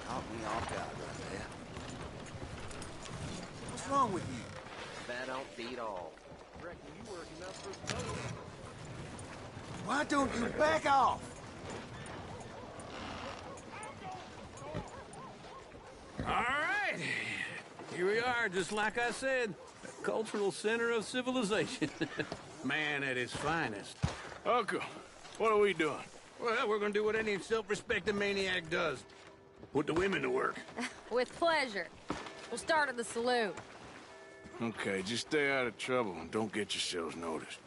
Caught me off guard right there. What's wrong with you? That don't beat all. Reckon you working up for trouble. Why don't you back off? All right. Here we are, just like I said. The cultural center of civilization. Man at his finest. Uncle, what are we doing? Well, we're gonna do what any self-respecting maniac does. Put the women to work. With pleasure. We'll start at the saloon. Okay, just stay out of trouble and don't get yourselves noticed.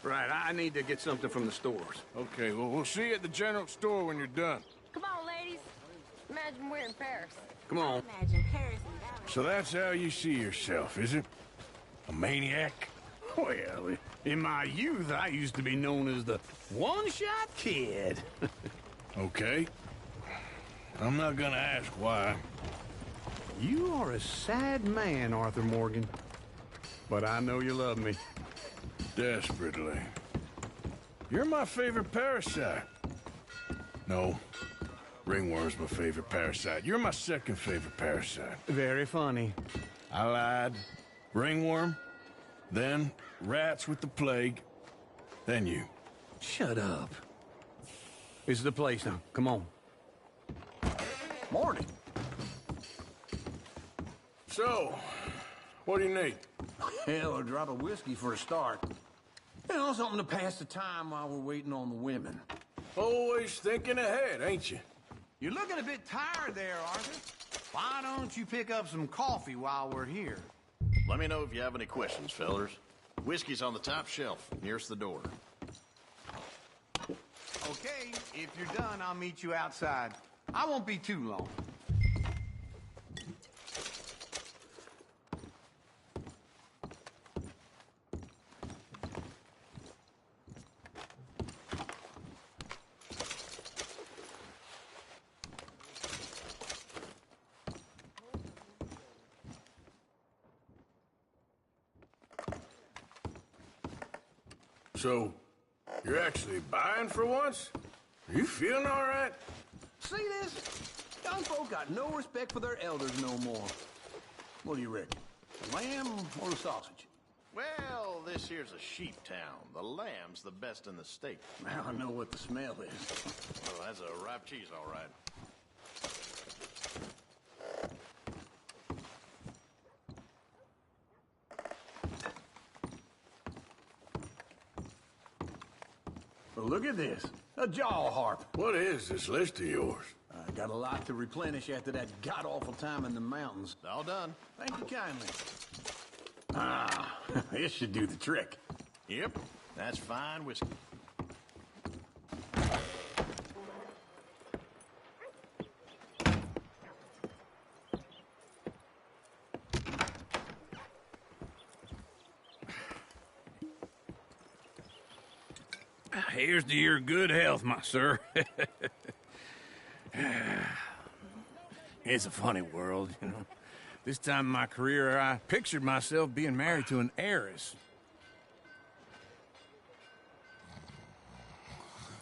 Right, I need to get something from the stores. Okay, well, we'll see you at the general store when you're done. Come on, ladies. Imagine we're in Paris. Come on. Imagine Paris and Dallas. So that's how you see yourself, is it? A maniac? Well, in my youth, I used to be known as the one-shot kid. Okay. I'm not gonna ask why. You are a sad man, Arthur Morgan. But I know you love me. Desperately. You're my favorite parasite. No. Ringworm's my favorite parasite. You're my second favorite parasite. Very funny. I lied. Ringworm, then rats with the plague, then you. Shut up. This is the place now. Come on. Morning. So, what do you need? Hell, a drop of whiskey for a start. You know, something to pass the time while we're waiting on the women. Always thinking ahead, ain't you? You're looking a bit tired there, Arthur. Why don't you pick up some coffee while we're here? Let me know if you have any questions, fellers. Whiskey's on the top shelf, nearest the door. Okay, if you're done, I'll meet you outside. I won't be too long. So, you're actually buying for once? Are you feeling all right? See this? Young folk got no respect for their elders no more. What do you reckon? The lamb or the sausage? Well, this here's a sheep town. The lamb's the best in the state. Now I know what the smell is. Oh, that's a ripe cheese, all right. Well, look at this. A jaw harp. What is this list of yours? I got a lot to replenish after that god-awful time in the mountains. All done. Thank you kindly. Ah, this should do the trick. Yep, that's fine whiskey. Here's to your good health, my sir. It's a funny world, you know. This time in my career, I pictured myself being married to an heiress.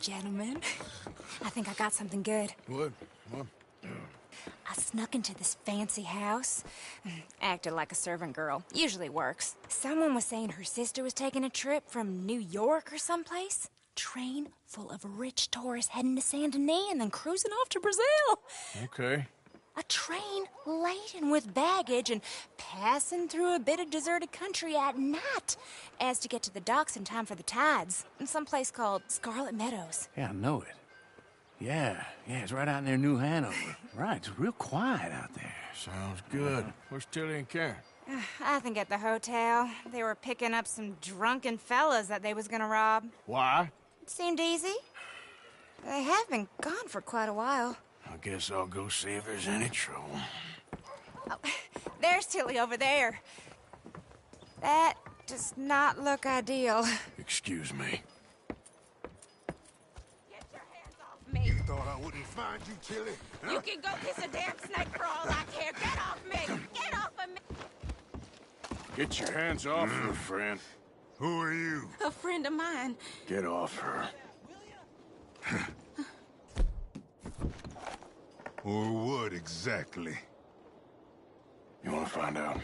Gentlemen, I think I got something good. What? I snuck into this fancy house. Acted like a servant girl. Usually works. Someone was saying her sister was taking a trip from New York or someplace. train full of rich tourists heading to Saint Denis and then cruising off to Brazil. Okay. A train laden with baggage and passing through a bit of deserted country at night as to get to the docks in time for the tides in some place called Scarlet Meadows. Yeah, I know it. Yeah, it's right out near New Hanover. Right, it's real quiet out there. Sounds good. Where's Tilly and Karen? I think at the hotel. They were picking up some drunken fellas that they was gonna rob. Why? It seemed easy. They have been gone for quite a while. I guess I'll go see if there's any trouble. Oh, there's Tilly over there. That does not look ideal. Excuse me. Me. You thought I wouldn't find you, Tilly? Huh? You can go kiss a damn snake for all I care. Get off me! Get off of me! Get your hands off her, friend. Who are you? A friend of mine. Get off her. Or what exactly? You want to find out?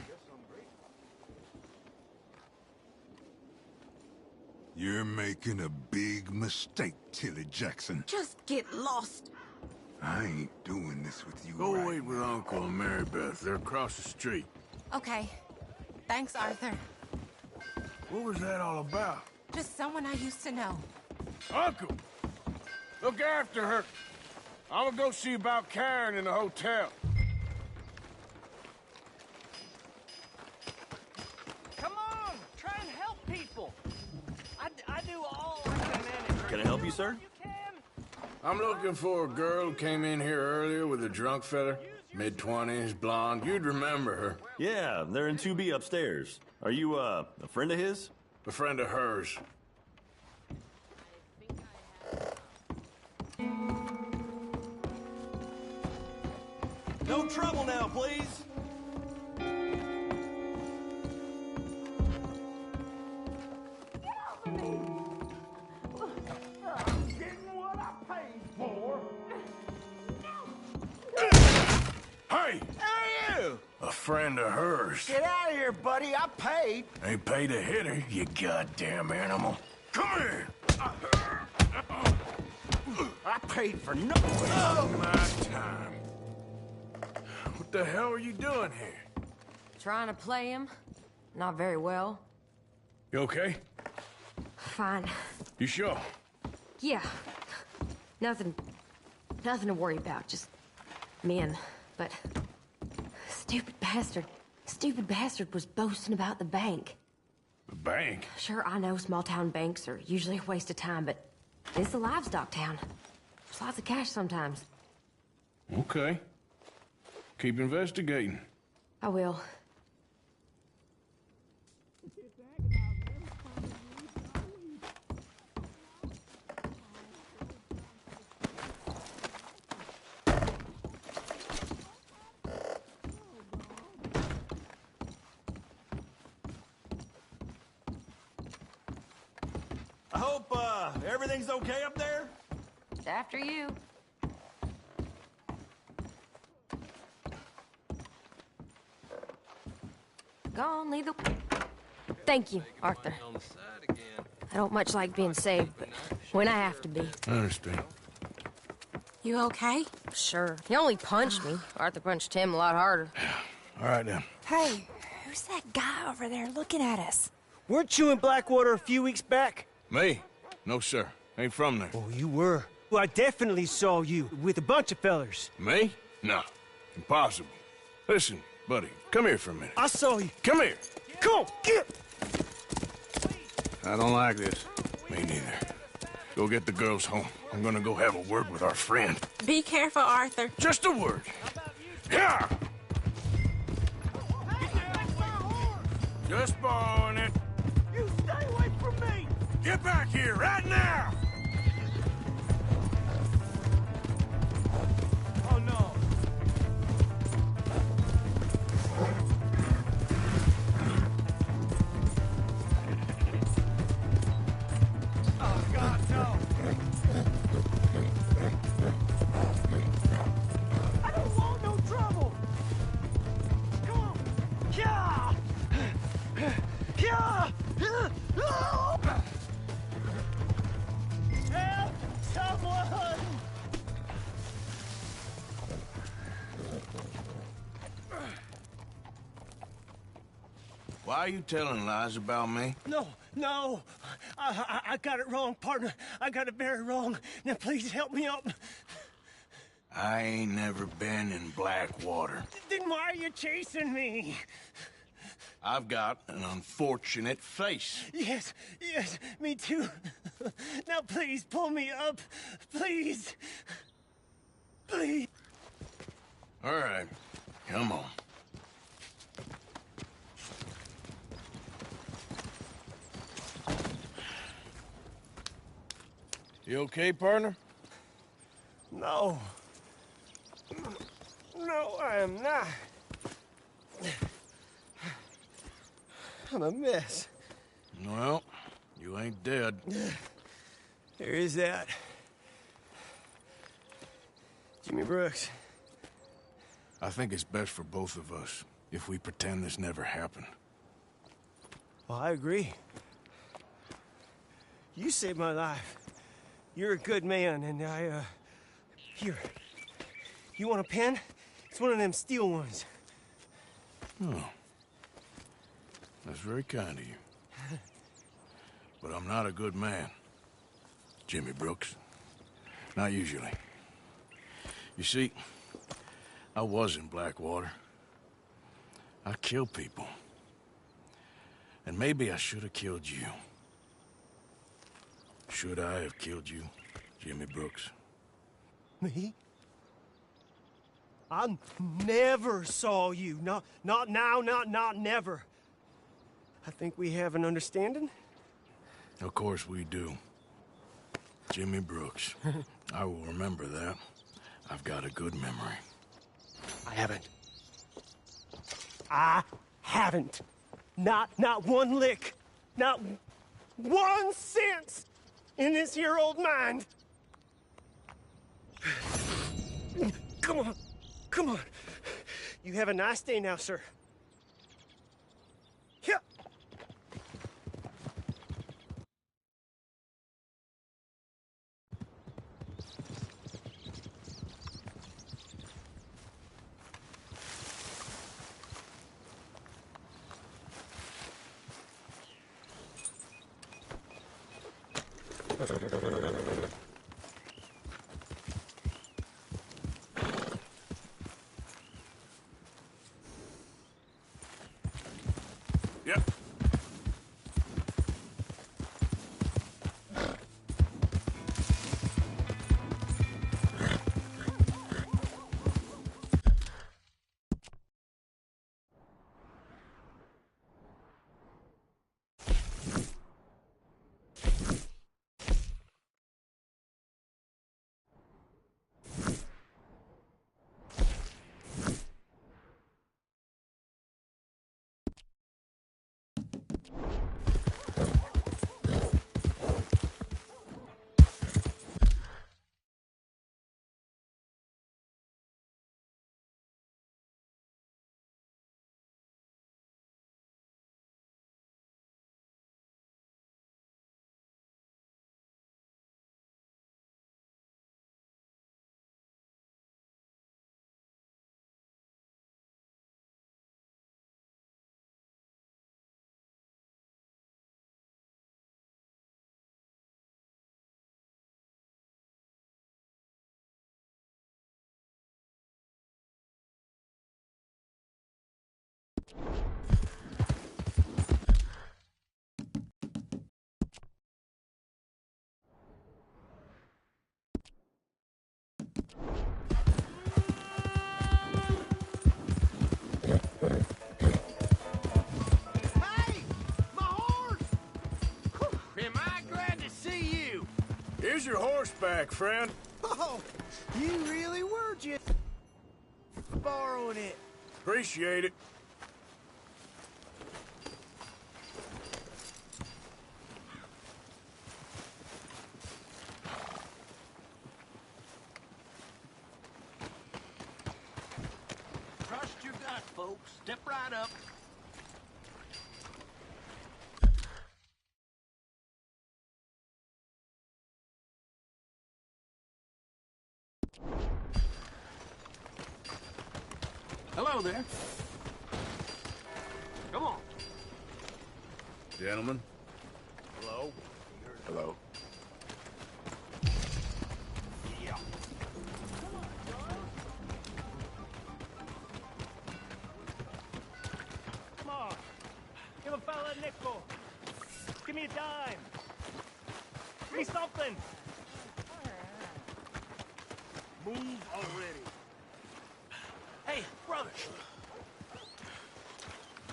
You're making a big mistake, Tilly Jackson. Just get lost. I ain't doing this with you. Go right wait with Uncle and Mary Beth. They're across the street. Okay. Thanks, Arthur. What was that all about? Just someone I used to know. Uncle! Look after her. I'm gonna go see about Karen in the hotel. Come on, try and help people. I do all I can manage. Can I help you, sir? I'm looking for a girl who came in here earlier with a drunk fella. Mid-20s, blonde. You'd remember her. Yeah, they're in 2B upstairs. Are you, a friend of his? A friend of hers. No trouble now, please. I'm getting what I paid for. Hey! Who are you? A friend of hers. Get out of here, buddy. I paid. Ain't paid to hit her, you goddamn animal. Come here! I paid for no. Oh, my time. What the hell are you doing here? Trying to play him. Not very well. You okay? Fine. You sure? Yeah. Nothing to worry about. Just men. But stupid bastard was boasting about the bank. The bank? Sure, I know small town banks are usually a waste of time, but it's a livestock town. There's lots of cash sometimes. Okay. Keep investigating. I will. I hope, everything's okay up there? After you. Go on, lead the... Thank you, Arthur. I don't much like being saved, but when I have to be. I understand. You okay? Sure. He only punched me. Arthur punched him a lot harder. All right, then. Hey, who's that guy over there looking at us? Weren't you in Blackwater a few weeks back? Me? No, sir. Ain't from there. Oh, you were. Well, I definitely saw you with a bunch of fellers. Me? No. Impossible. Listen, buddy, come here for a minute. I saw you. Come here. Come on, get! I don't like this. Me neither. Go get the girls home. I'm gonna go have a word with our friend. Be careful, Arthur. Just a word. Yeah! Just borrowing it. You stay away from me! Get back here right now! Oh, no. Oh, God, no. I don't want no trouble. Come on. Yeah! Yeah! Why are you telling lies about me? No. I got it wrong, partner. I got it very wrong. Now, please help me up. I ain't never been in Blackwater. Then why are you chasing me? I've got an unfortunate face. Yes, me too. Now, please, pull me up. Please. Please. All right, come on. You okay, partner? No. No, I am not. I'm a mess. Well, you ain't dead. There is that. Jimmy Brooks. I think it's best for both of us if we pretend this never happened. Well, I agree. You saved my life. You're a good man, and Here. You want a pen? It's one of them steel ones. Oh. That's very kind of you. But I'm not a good man, Jimmy Brooks. Not usually. You see, I was in Blackwater. I killed people. And maybe I should have killed you. Should I have killed you, Jimmy Brooks? Me? I never saw you. Not now, not never. I think we have an understanding. Of course we do. Jimmy Brooks. I will remember that. I've got a good memory. I haven't. Not one lick. Not 1 cent in this here old mind. Come on. You have a nice day now, sir. Here. Yep. Hey! My horse! Am I glad to see you? Here's your horseback, friend. Oh, you really were just borrowing it. Appreciate it. Trust your gut, folks. Step right up. Hello there. Come on. Gentlemen. Hello? Hello. Yeah. Come on. Give a fella a nickel. Give me a dime. Give me something. Move already. Hey, brother.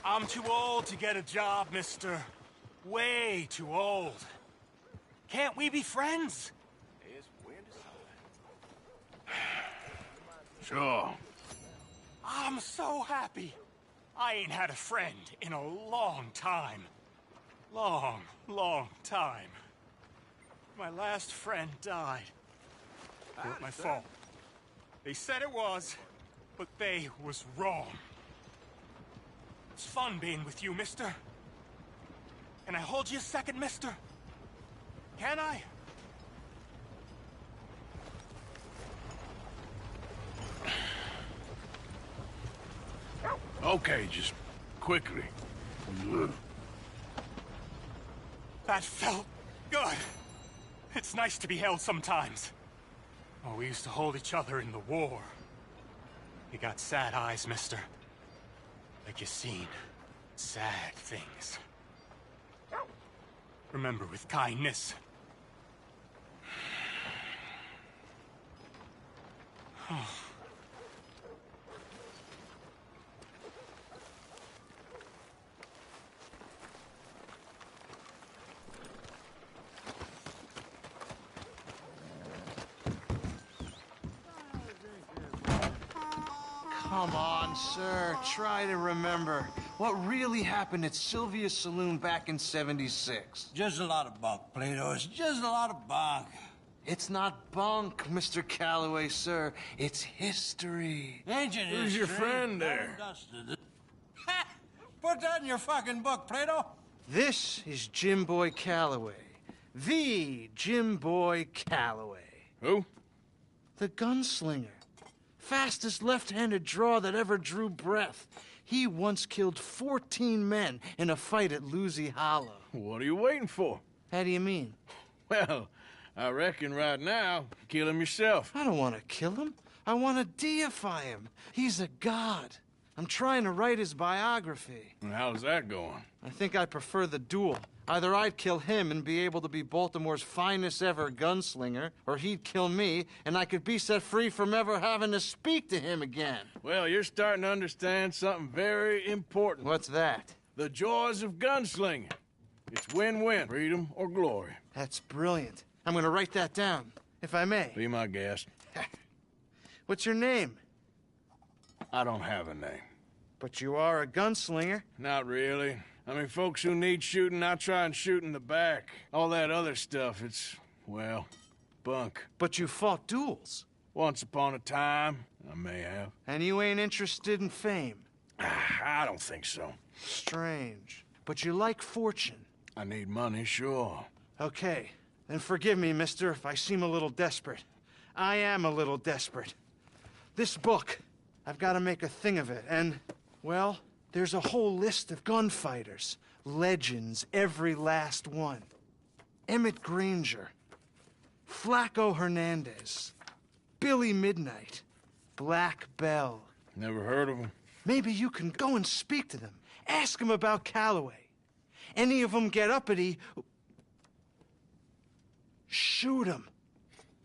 I'm too old to get a job, mister. Way too old. Can't we be friends? Sure. I'm so happy. I ain't had a friend in a long time. Long, long time. My last friend died. Not my fault. They said it was, but they was wrong. It's fun being with you, mister. Can I hold you a second, mister? Can I? Okay, just quickly. That felt good. It's nice to be held sometimes. Oh, we used to hold each other in the war. You got sad eyes, mister. Like you seen sad things. Remember with kindness. Come on, sir. Try to remember. What really happened at Sylvia's Saloon back in '76? Just a lot of bunk, Plato. It's just a lot of bunk. It's not bunk, Mr. Calloway, sir. It's history. Ancient history. Who's your friend there? Ha! Put that in your fucking book, Plato. This is Jim Boy Calloway. The Jim Boy Calloway. Who? The gunslinger. Fastest left-handed draw that ever drew breath. He once killed 14 men in a fight at Lucy Hollow. What are you waiting for? How do you mean? Well, I reckon right now, kill him yourself. I don't want to kill him. I want to deify him. He's a god. I'm trying to write his biography. And how's that going? I think I prefer the duel. Either I'd kill him and be able to be Baltimore's finest ever gunslinger, or he'd kill me and I could be set free from ever having to speak to him again. Well, you're starting to understand something very important. What's that? The joys of gunslinging. It's win-win, freedom or glory. That's brilliant. I'm going to write that down, if I may. Be my guest. What's your name? I don't have a name. But you are a gunslinger. Not really. I mean, folks who need shooting, I try and shoot in the back. All that other stuff, it's, well, bunk. But you fought duels. Once upon a time, I may have. And you ain't interested in fame. I don't think so. Strange. But you like fortune. I need money, sure. Okay. Then forgive me, mister, if I seem a little desperate. I am a little desperate. This book, I've got to make a thing of it, and, well, there's a whole list of gunfighters. Legends, every last one. Emmett Granger. Flaco Hernandez. Billy Midnight. Black Bell. Never heard of them. Maybe you can go and speak to them. Ask them about Calloway. Any of them get uppity, shoot them.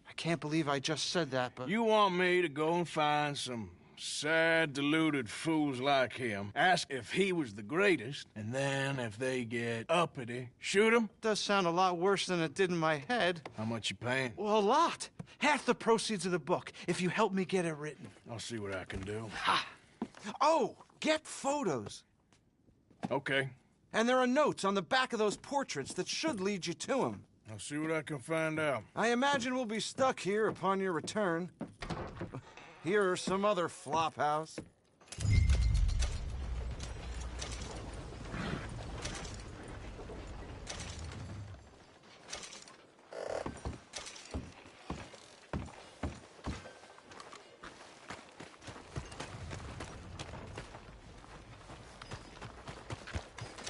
I can't believe I just said that, but... You want me to go and find some sad, deluded fools like him, ask if he was the greatest, and then if they get uppity, shoot him? Does sound a lot worse than it did in my head. How much you paying? Well, a lot. Half the proceeds of the book, if you help me get it written. I'll see what I can do. Ha! Oh, get photos. Okay. And there are notes on the back of those portraits that should lead you to him. I'll see what I can find out. I imagine we'll be stuck here upon your return. Here or some other flophouse.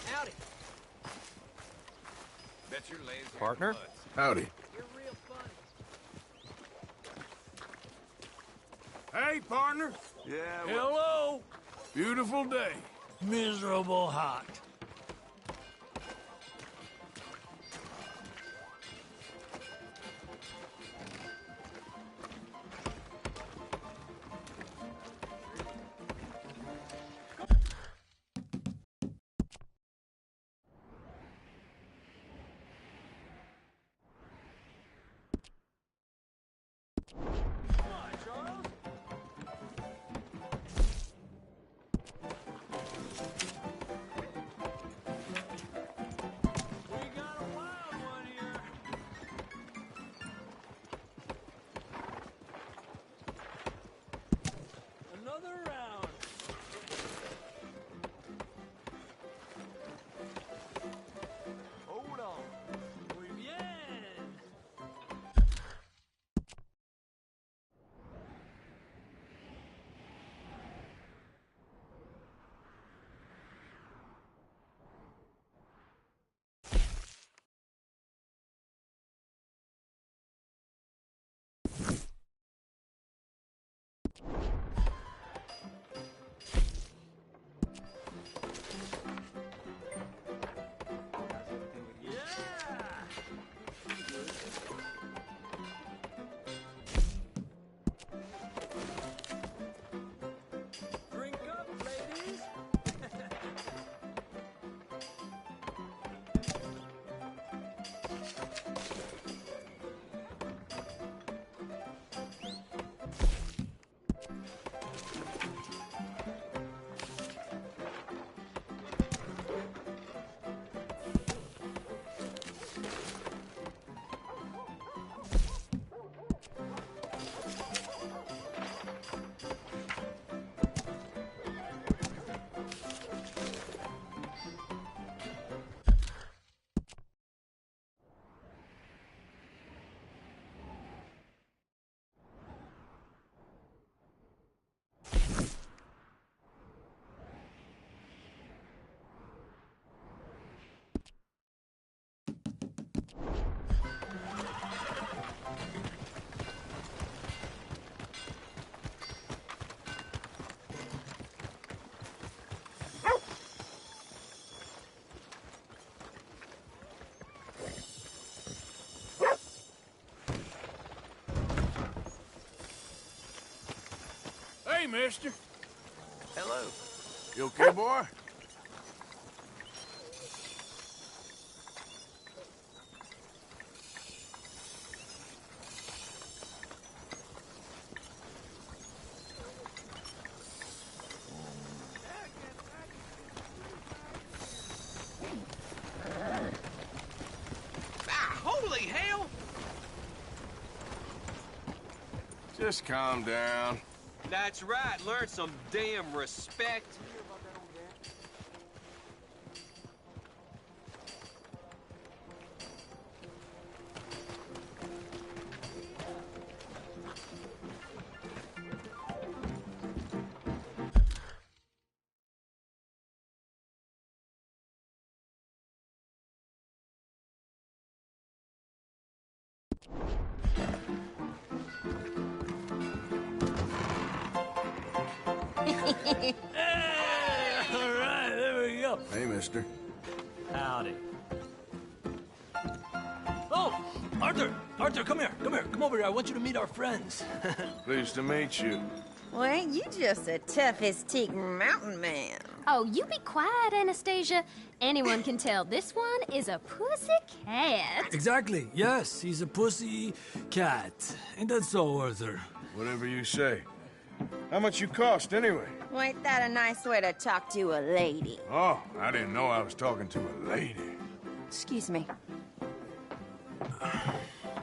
Howdy. Partner? Howdy. Hey, partner. Yeah, Hello. Beautiful day. Miserable hot. Hey, mister. Hello. You okay, boy? Holy hell! Just calm down. That's right. Learn some damn respect. All right, there we go. Hey, mister. Howdy. Oh, Arthur! Arthur, come here. Come here. Come over here. I want you to meet our friends. Pleased to meet you. Well, ain't you just the toughest teak mountain man? Oh, you be quiet, Anastasia. Anyone can tell this one is a pussy cat. Exactly. Yes, he's a pussy cat. Ain't that so, Arthur? Whatever you say. How much you cost, anyway? Well, ain't that a nice way to talk to a lady? Oh, I didn't know I was talking to a lady. Excuse me.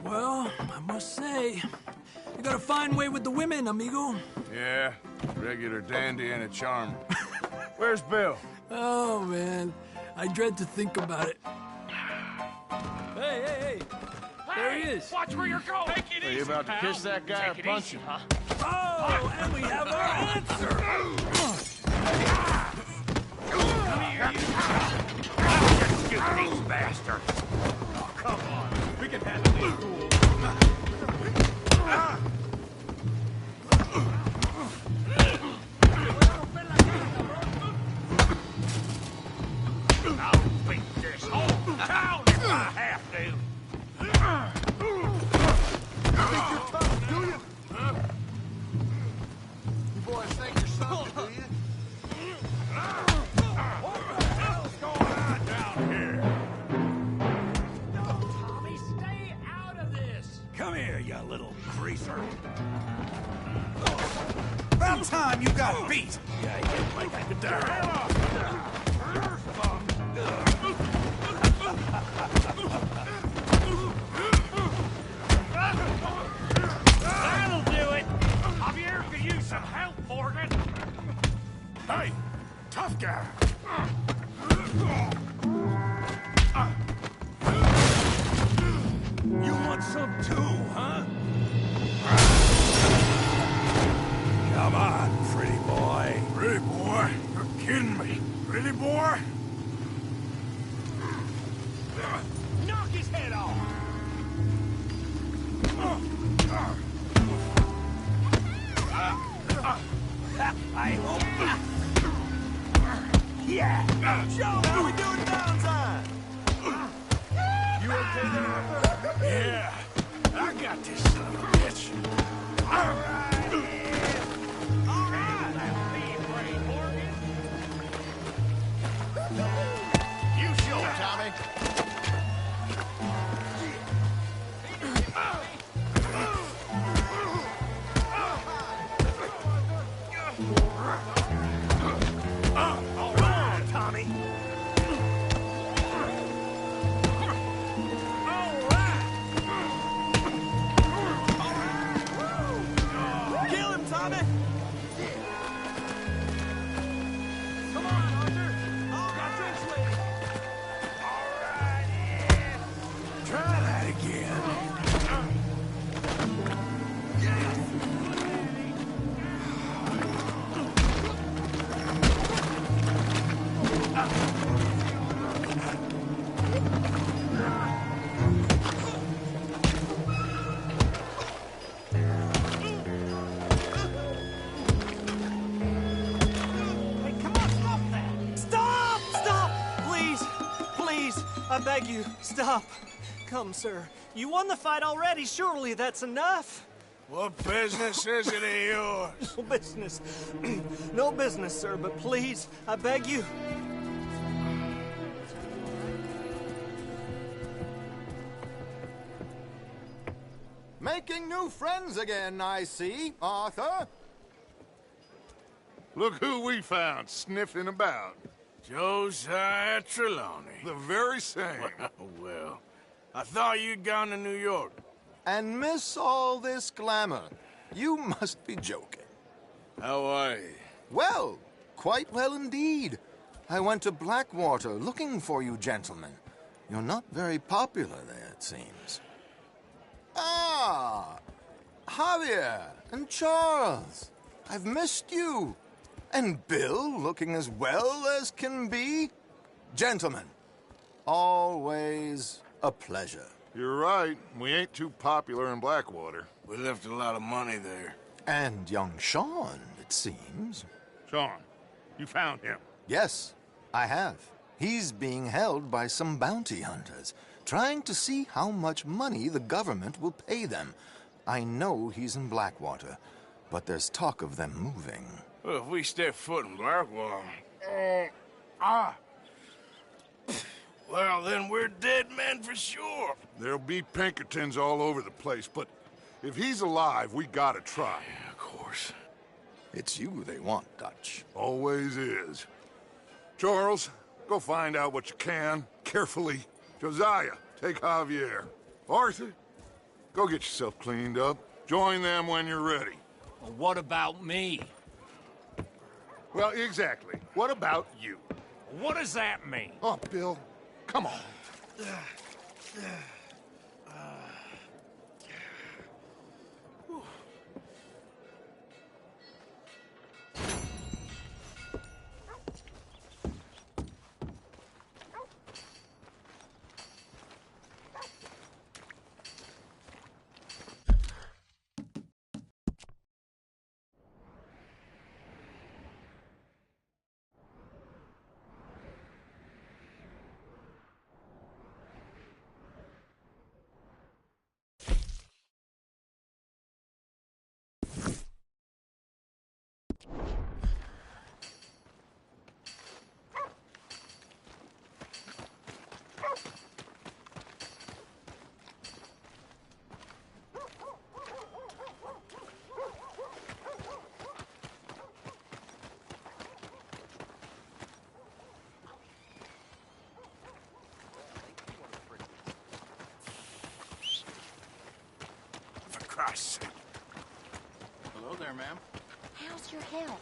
Well, I must say, you got a fine way with the women, amigo. Yeah, regular dandy and a charmer. Where's Bill? Oh, man. I dread to think about it. Hey, hey, hey. There he is. Watch where you're going. Take it Are you about to kiss that guy or punch him? Huh? Oh, and we have our answer. Come here, you. I'll just shoot these bastards. Come here, you little greaser. About time you got beat! Yeah, I get like I could die. That'll do it! Javier could use some help, Morgan! Hey, tough guy. You want some too, huh? Come on, pretty boy. Pretty boy? You're kidding me. Pretty boy? Knock his head off! I hope. Yeah! Show how we doing downtime! You okay there, Arthur? Yeah, I got this son of a bitch. All right. All right! Be brave, Morgan! You show him, Tommy. All right, Tommy! Kill him, Tommy! Come on, Arthur! Got drinks waiting. Try that again. Hey, come on, stop that! Stop! Stop! Please! Please! I beg you, stop! Come, sir. You won the fight already. Surely that's enough. What business is it of yours? No business. No business, sir, but please, I beg you. Making new friends again, I see, Arthur. Look who we found sniffing about. Josiah Trelawney. The very same. Well, I thought you'd gone to New York. And miss all this glamour. You must be joking. How are you? Well, quite well indeed. I went to Blackwater looking for you gentlemen. You're not very popular there, it seems. Ah, Javier and Charles. I've missed you. And Bill looking as well as can be. Gentlemen, always a pleasure. You're right. We ain't too popular in Blackwater. We left a lot of money there. And young Sean, it seems. Sean, you found him? Yes, I have. He's being held by some bounty hunters, trying to see how much money the government will pay them. I know he's in Blackwater, but there's talk of them moving. Well, if we step foot in Blackwater... Well, then we're dead men for sure. There'll be Pinkertons all over the place, but if he's alive, we gotta try. Yeah, of course. It's you they want, Dutch. Always is. Charles, go find out what you can, carefully. Josiah, take Javier. Arthur, go get yourself cleaned up. Join them when you're ready. Well, what about me? Well, exactly. What about you? What does that mean? Oh, Bill, come on. Yes. Hello there, ma'am. How's your health?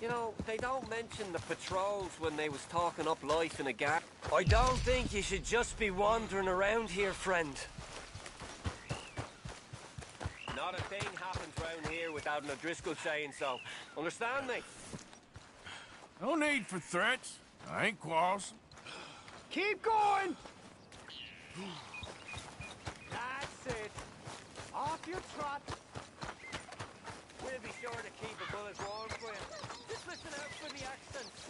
You know, they don't mention the patrols when they was talking up life in a gap. I don't think you should just be wandering around here, friend. Not a thing happens round here without an O'Driscoll saying so. Understand me? No need for threats. I ain't quarrelsome. Keep going! That's it. Off your trot. We'll be sure to keep a bullet warm for you. Just listen out for the accents.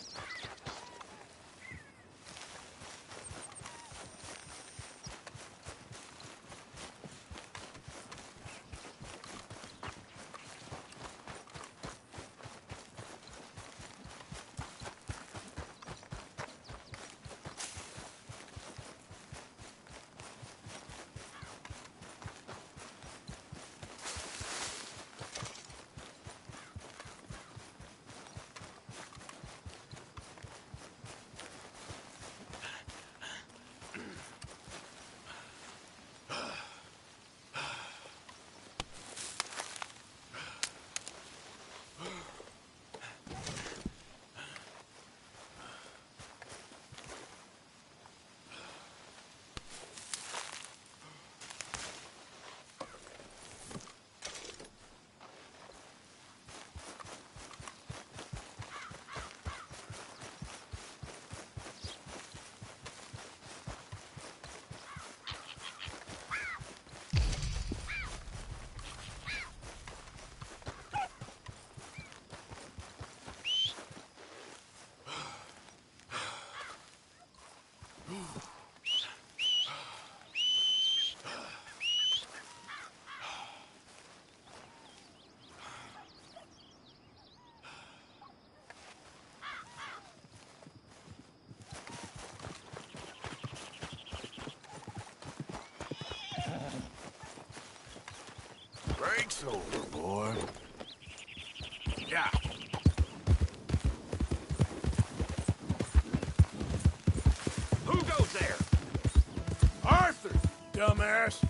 Break's over, boy. Yeah. Who goes there? Arthur, dumbass.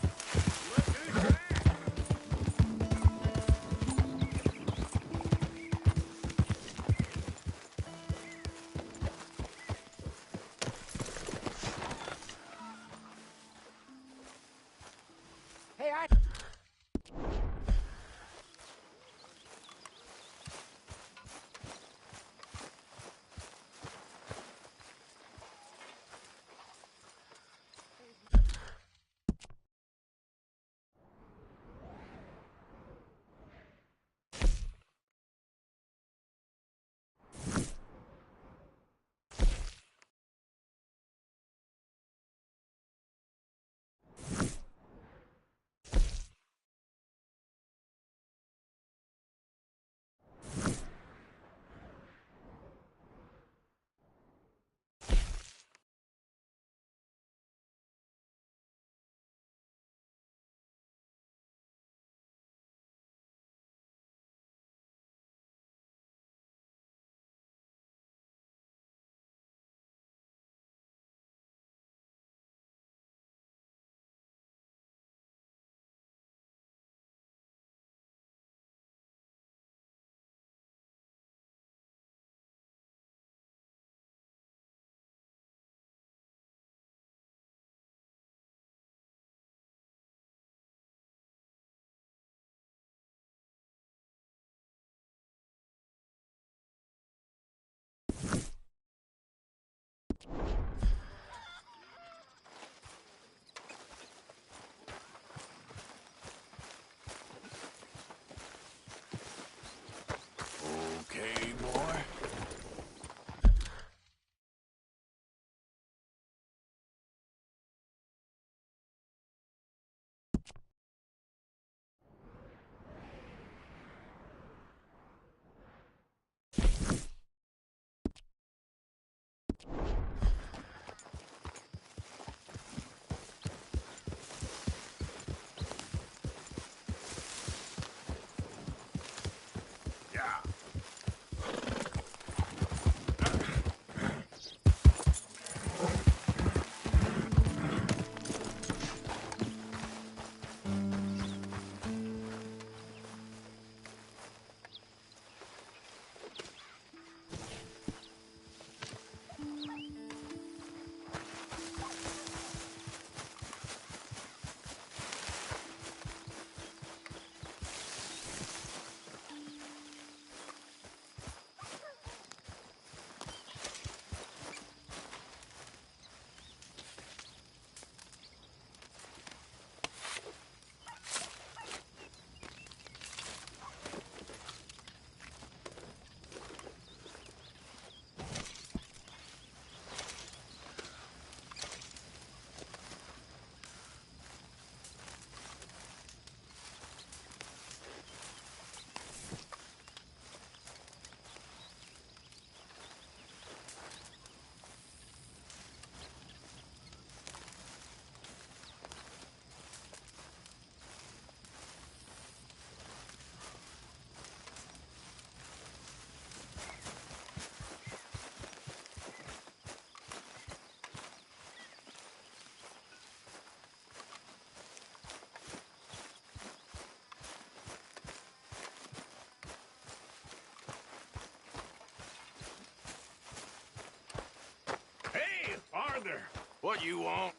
What you want?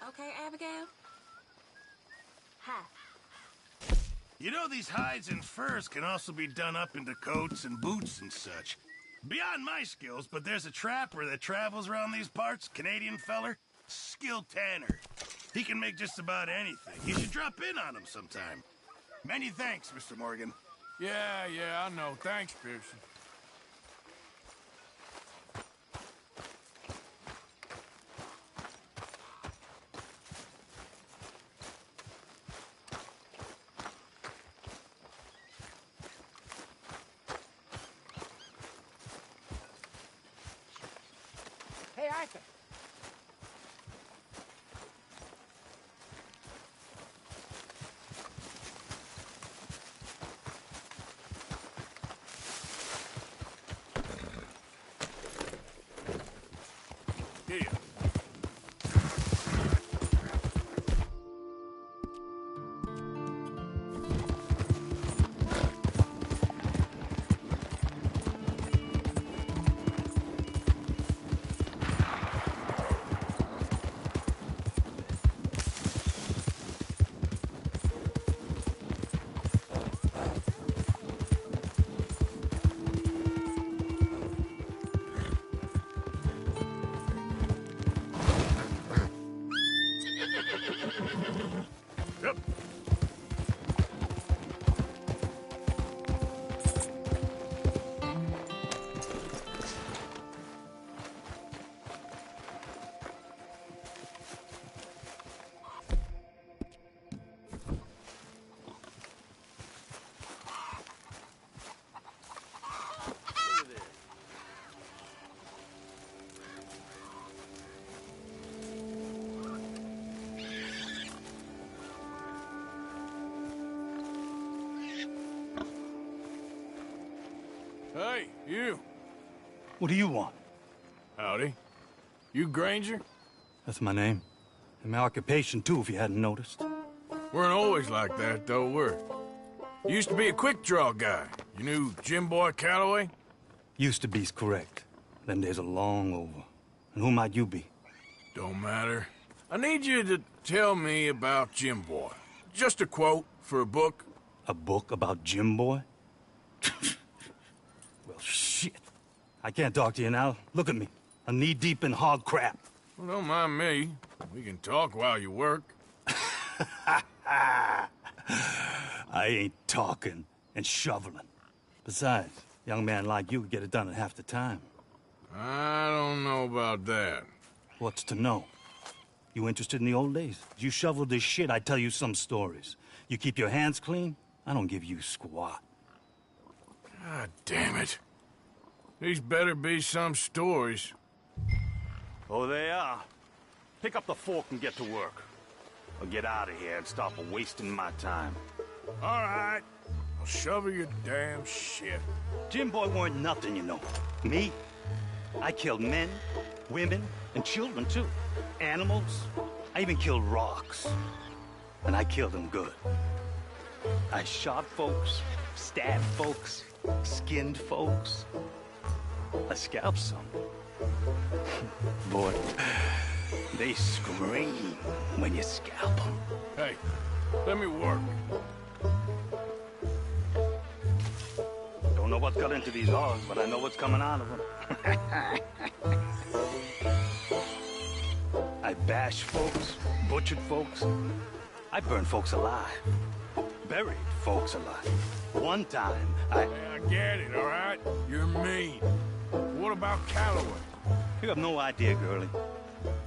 Okay, Abigail? Hi. You know, these hides and furs can also be done up into coats and boots and such. Beyond my skills, but there's a trapper that travels around these parts, Canadian feller, skilled tanner. He can make just about anything. You should drop in on him sometime. Many thanks, Mr. Morgan. Yeah, I know. Thanks, Pearson. Hey, Arthur. Here. Yep. Hey, you. What do you want? Howdy. You Granger? That's my name. And my occupation, too, if you hadn't noticed. Weren't always like that, though, were you? Used to be a quick draw guy. You knew Jim Boy Calloway? Used to be's correct. Them days are long over. And who might you be? Don't matter. I need you to tell me about Jim Boy. Just a quote for a book. A book about Jim Boy? Well, shit. I can't talk to you now. Look at me. I'm knee-deep in hog crap. Well, don't mind me. We can talk while you work. I ain't talking and shoveling. Besides, a young man like you could get it done in half the time. I don't know about that. What's to know? You interested in the old days? You shoveled this shit, I tell you some stories. You keep your hands clean, I don't give you squat. God damn it. These better be some stories. Oh, they are. Pick up the fork and get to work. Or get out of here and stop wasting my time. All right. I'll shovel your damn shit. Jim Boy weren't nothing, you know. Me? I killed men, women, and children, too. Animals. I even killed rocks. And I killed them good. I shot folks, stabbed folks, skinned folks. I scalped some. Boy, they scream when you scalp them. Hey, let me work. Don't know what got into these hogs, but I know what's coming out of them. I bashed folks, butchered folks. I burned folks alive. Buried folks alive. One time, Hey, I get it, all right? You're mean. What about Calloway? You have no idea, girlie.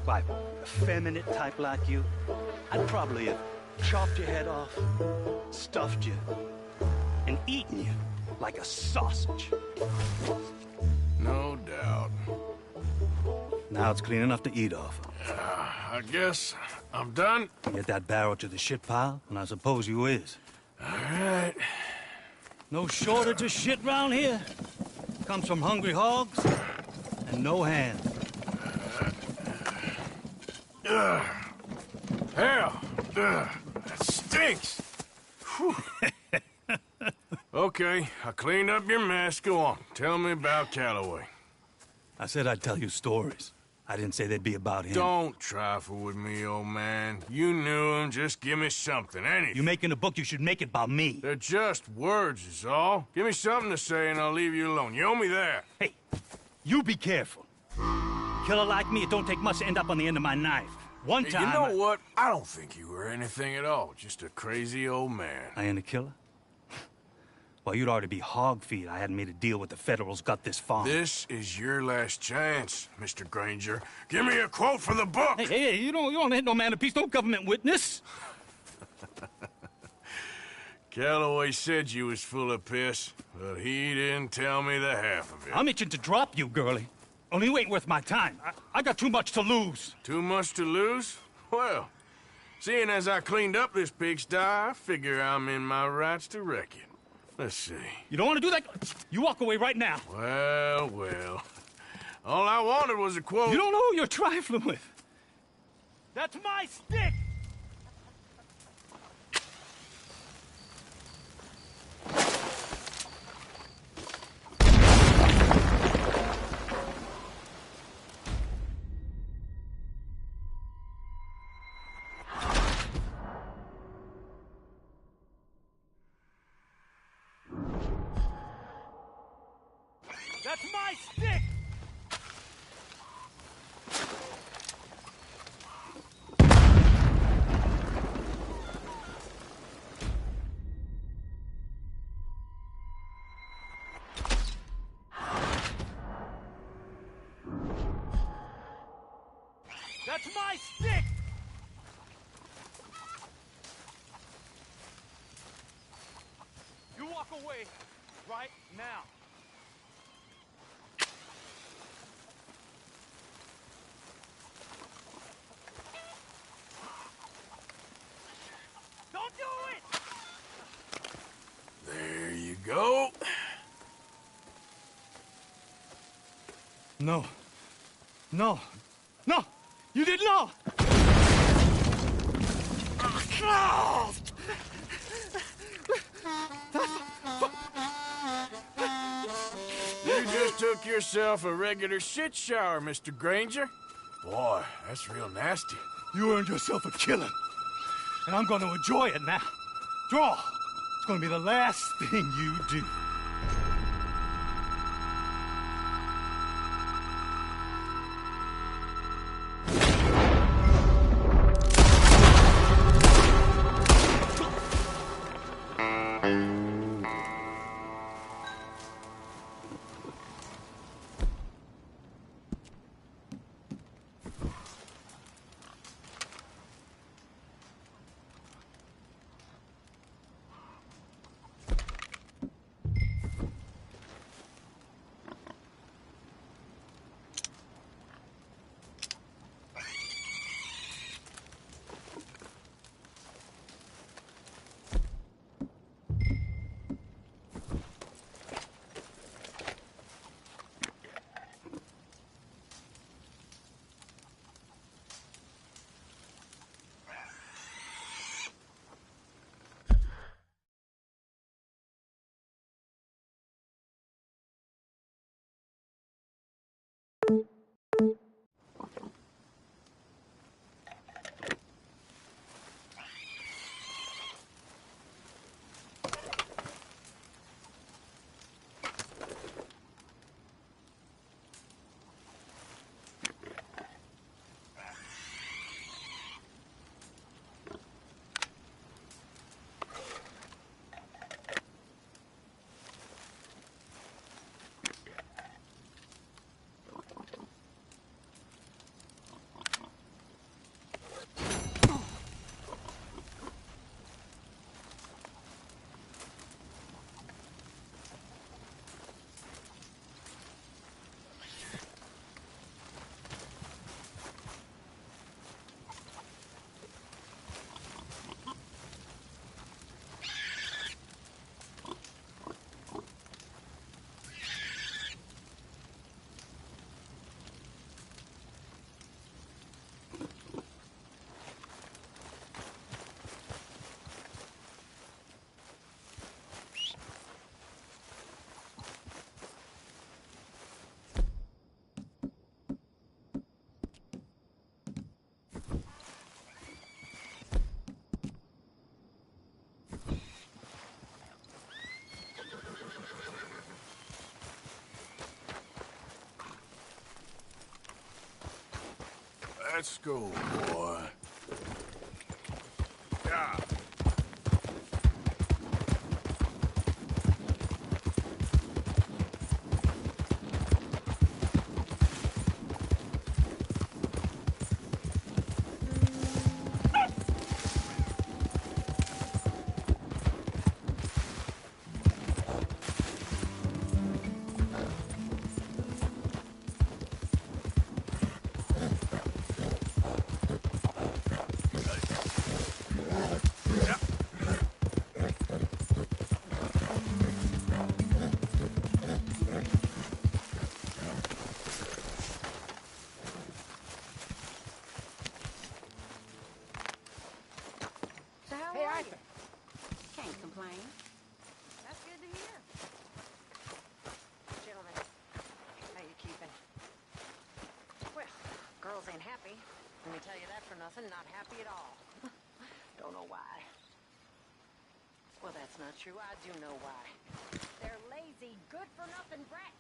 By a feminine type like you, I'd probably have chopped your head off, stuffed you, and eaten you like a sausage. No doubt. Now it's clean enough to eat off. I guess I'm done. Get that barrel to the shit pile, and I suppose you is. All right. No shortage of shit round here. Comes from hungry hogs and no hands. Hell, that stinks. Okay, I cleaned up your mess. Go on. Tell me about Calloway. I said I'd tell you stories. I didn't say they'd be about him. Don't trifle with me, old man. You knew him. Just give me something, anything. You're making a book, you should make it about me. They're just words, is all. Give me something to say and I'll leave you alone. You owe me that. Hey, you be careful. Killer like me, it don't take much to end up on the end of my knife. One time... You know what? I don't think you were anything at all. Just a crazy old man. I ain't a killer? Well, you'd already be hog feed. I hadn't made a deal with the Federals, got this far. This is your last chance, Mr. Granger. Give me a quote for the book. Hey, you don't hit no man of peace, no government witness. Calloway said you was full of piss, but he didn't tell me the half of it. I'm itching to drop you, girlie. Only you ain't worth my time. I got too much to lose. Too much to lose? Well, seeing as I cleaned up this pigsty, I figure I'm in my rights to wreck it. Let's see. You don't want to do that? You walk away right now. Well, well. All I wanted was a quote. You don't know who you're trifling with. That's my stick! That's my stick! That's my stick! You walk away right now. Don't do it! There you go. No. No. No! You did not! You just took yourself a regular shit shower, Mr. Granger. Boy, that's real nasty. You earned yourself a killing. And I'm going to enjoy it now. Draw! It's going to be the last thing you do. Let's go, boy. Yeah. So how Hey, are Arthur. you? Can't complain. That's good to hear. Gentlemen, how you keeping? Well, girls ain't happy. Let me tell you that for nothing. Not happy at all. Don't know why. Well, that's not true. I do know why. They're lazy, good-for-nothing brats.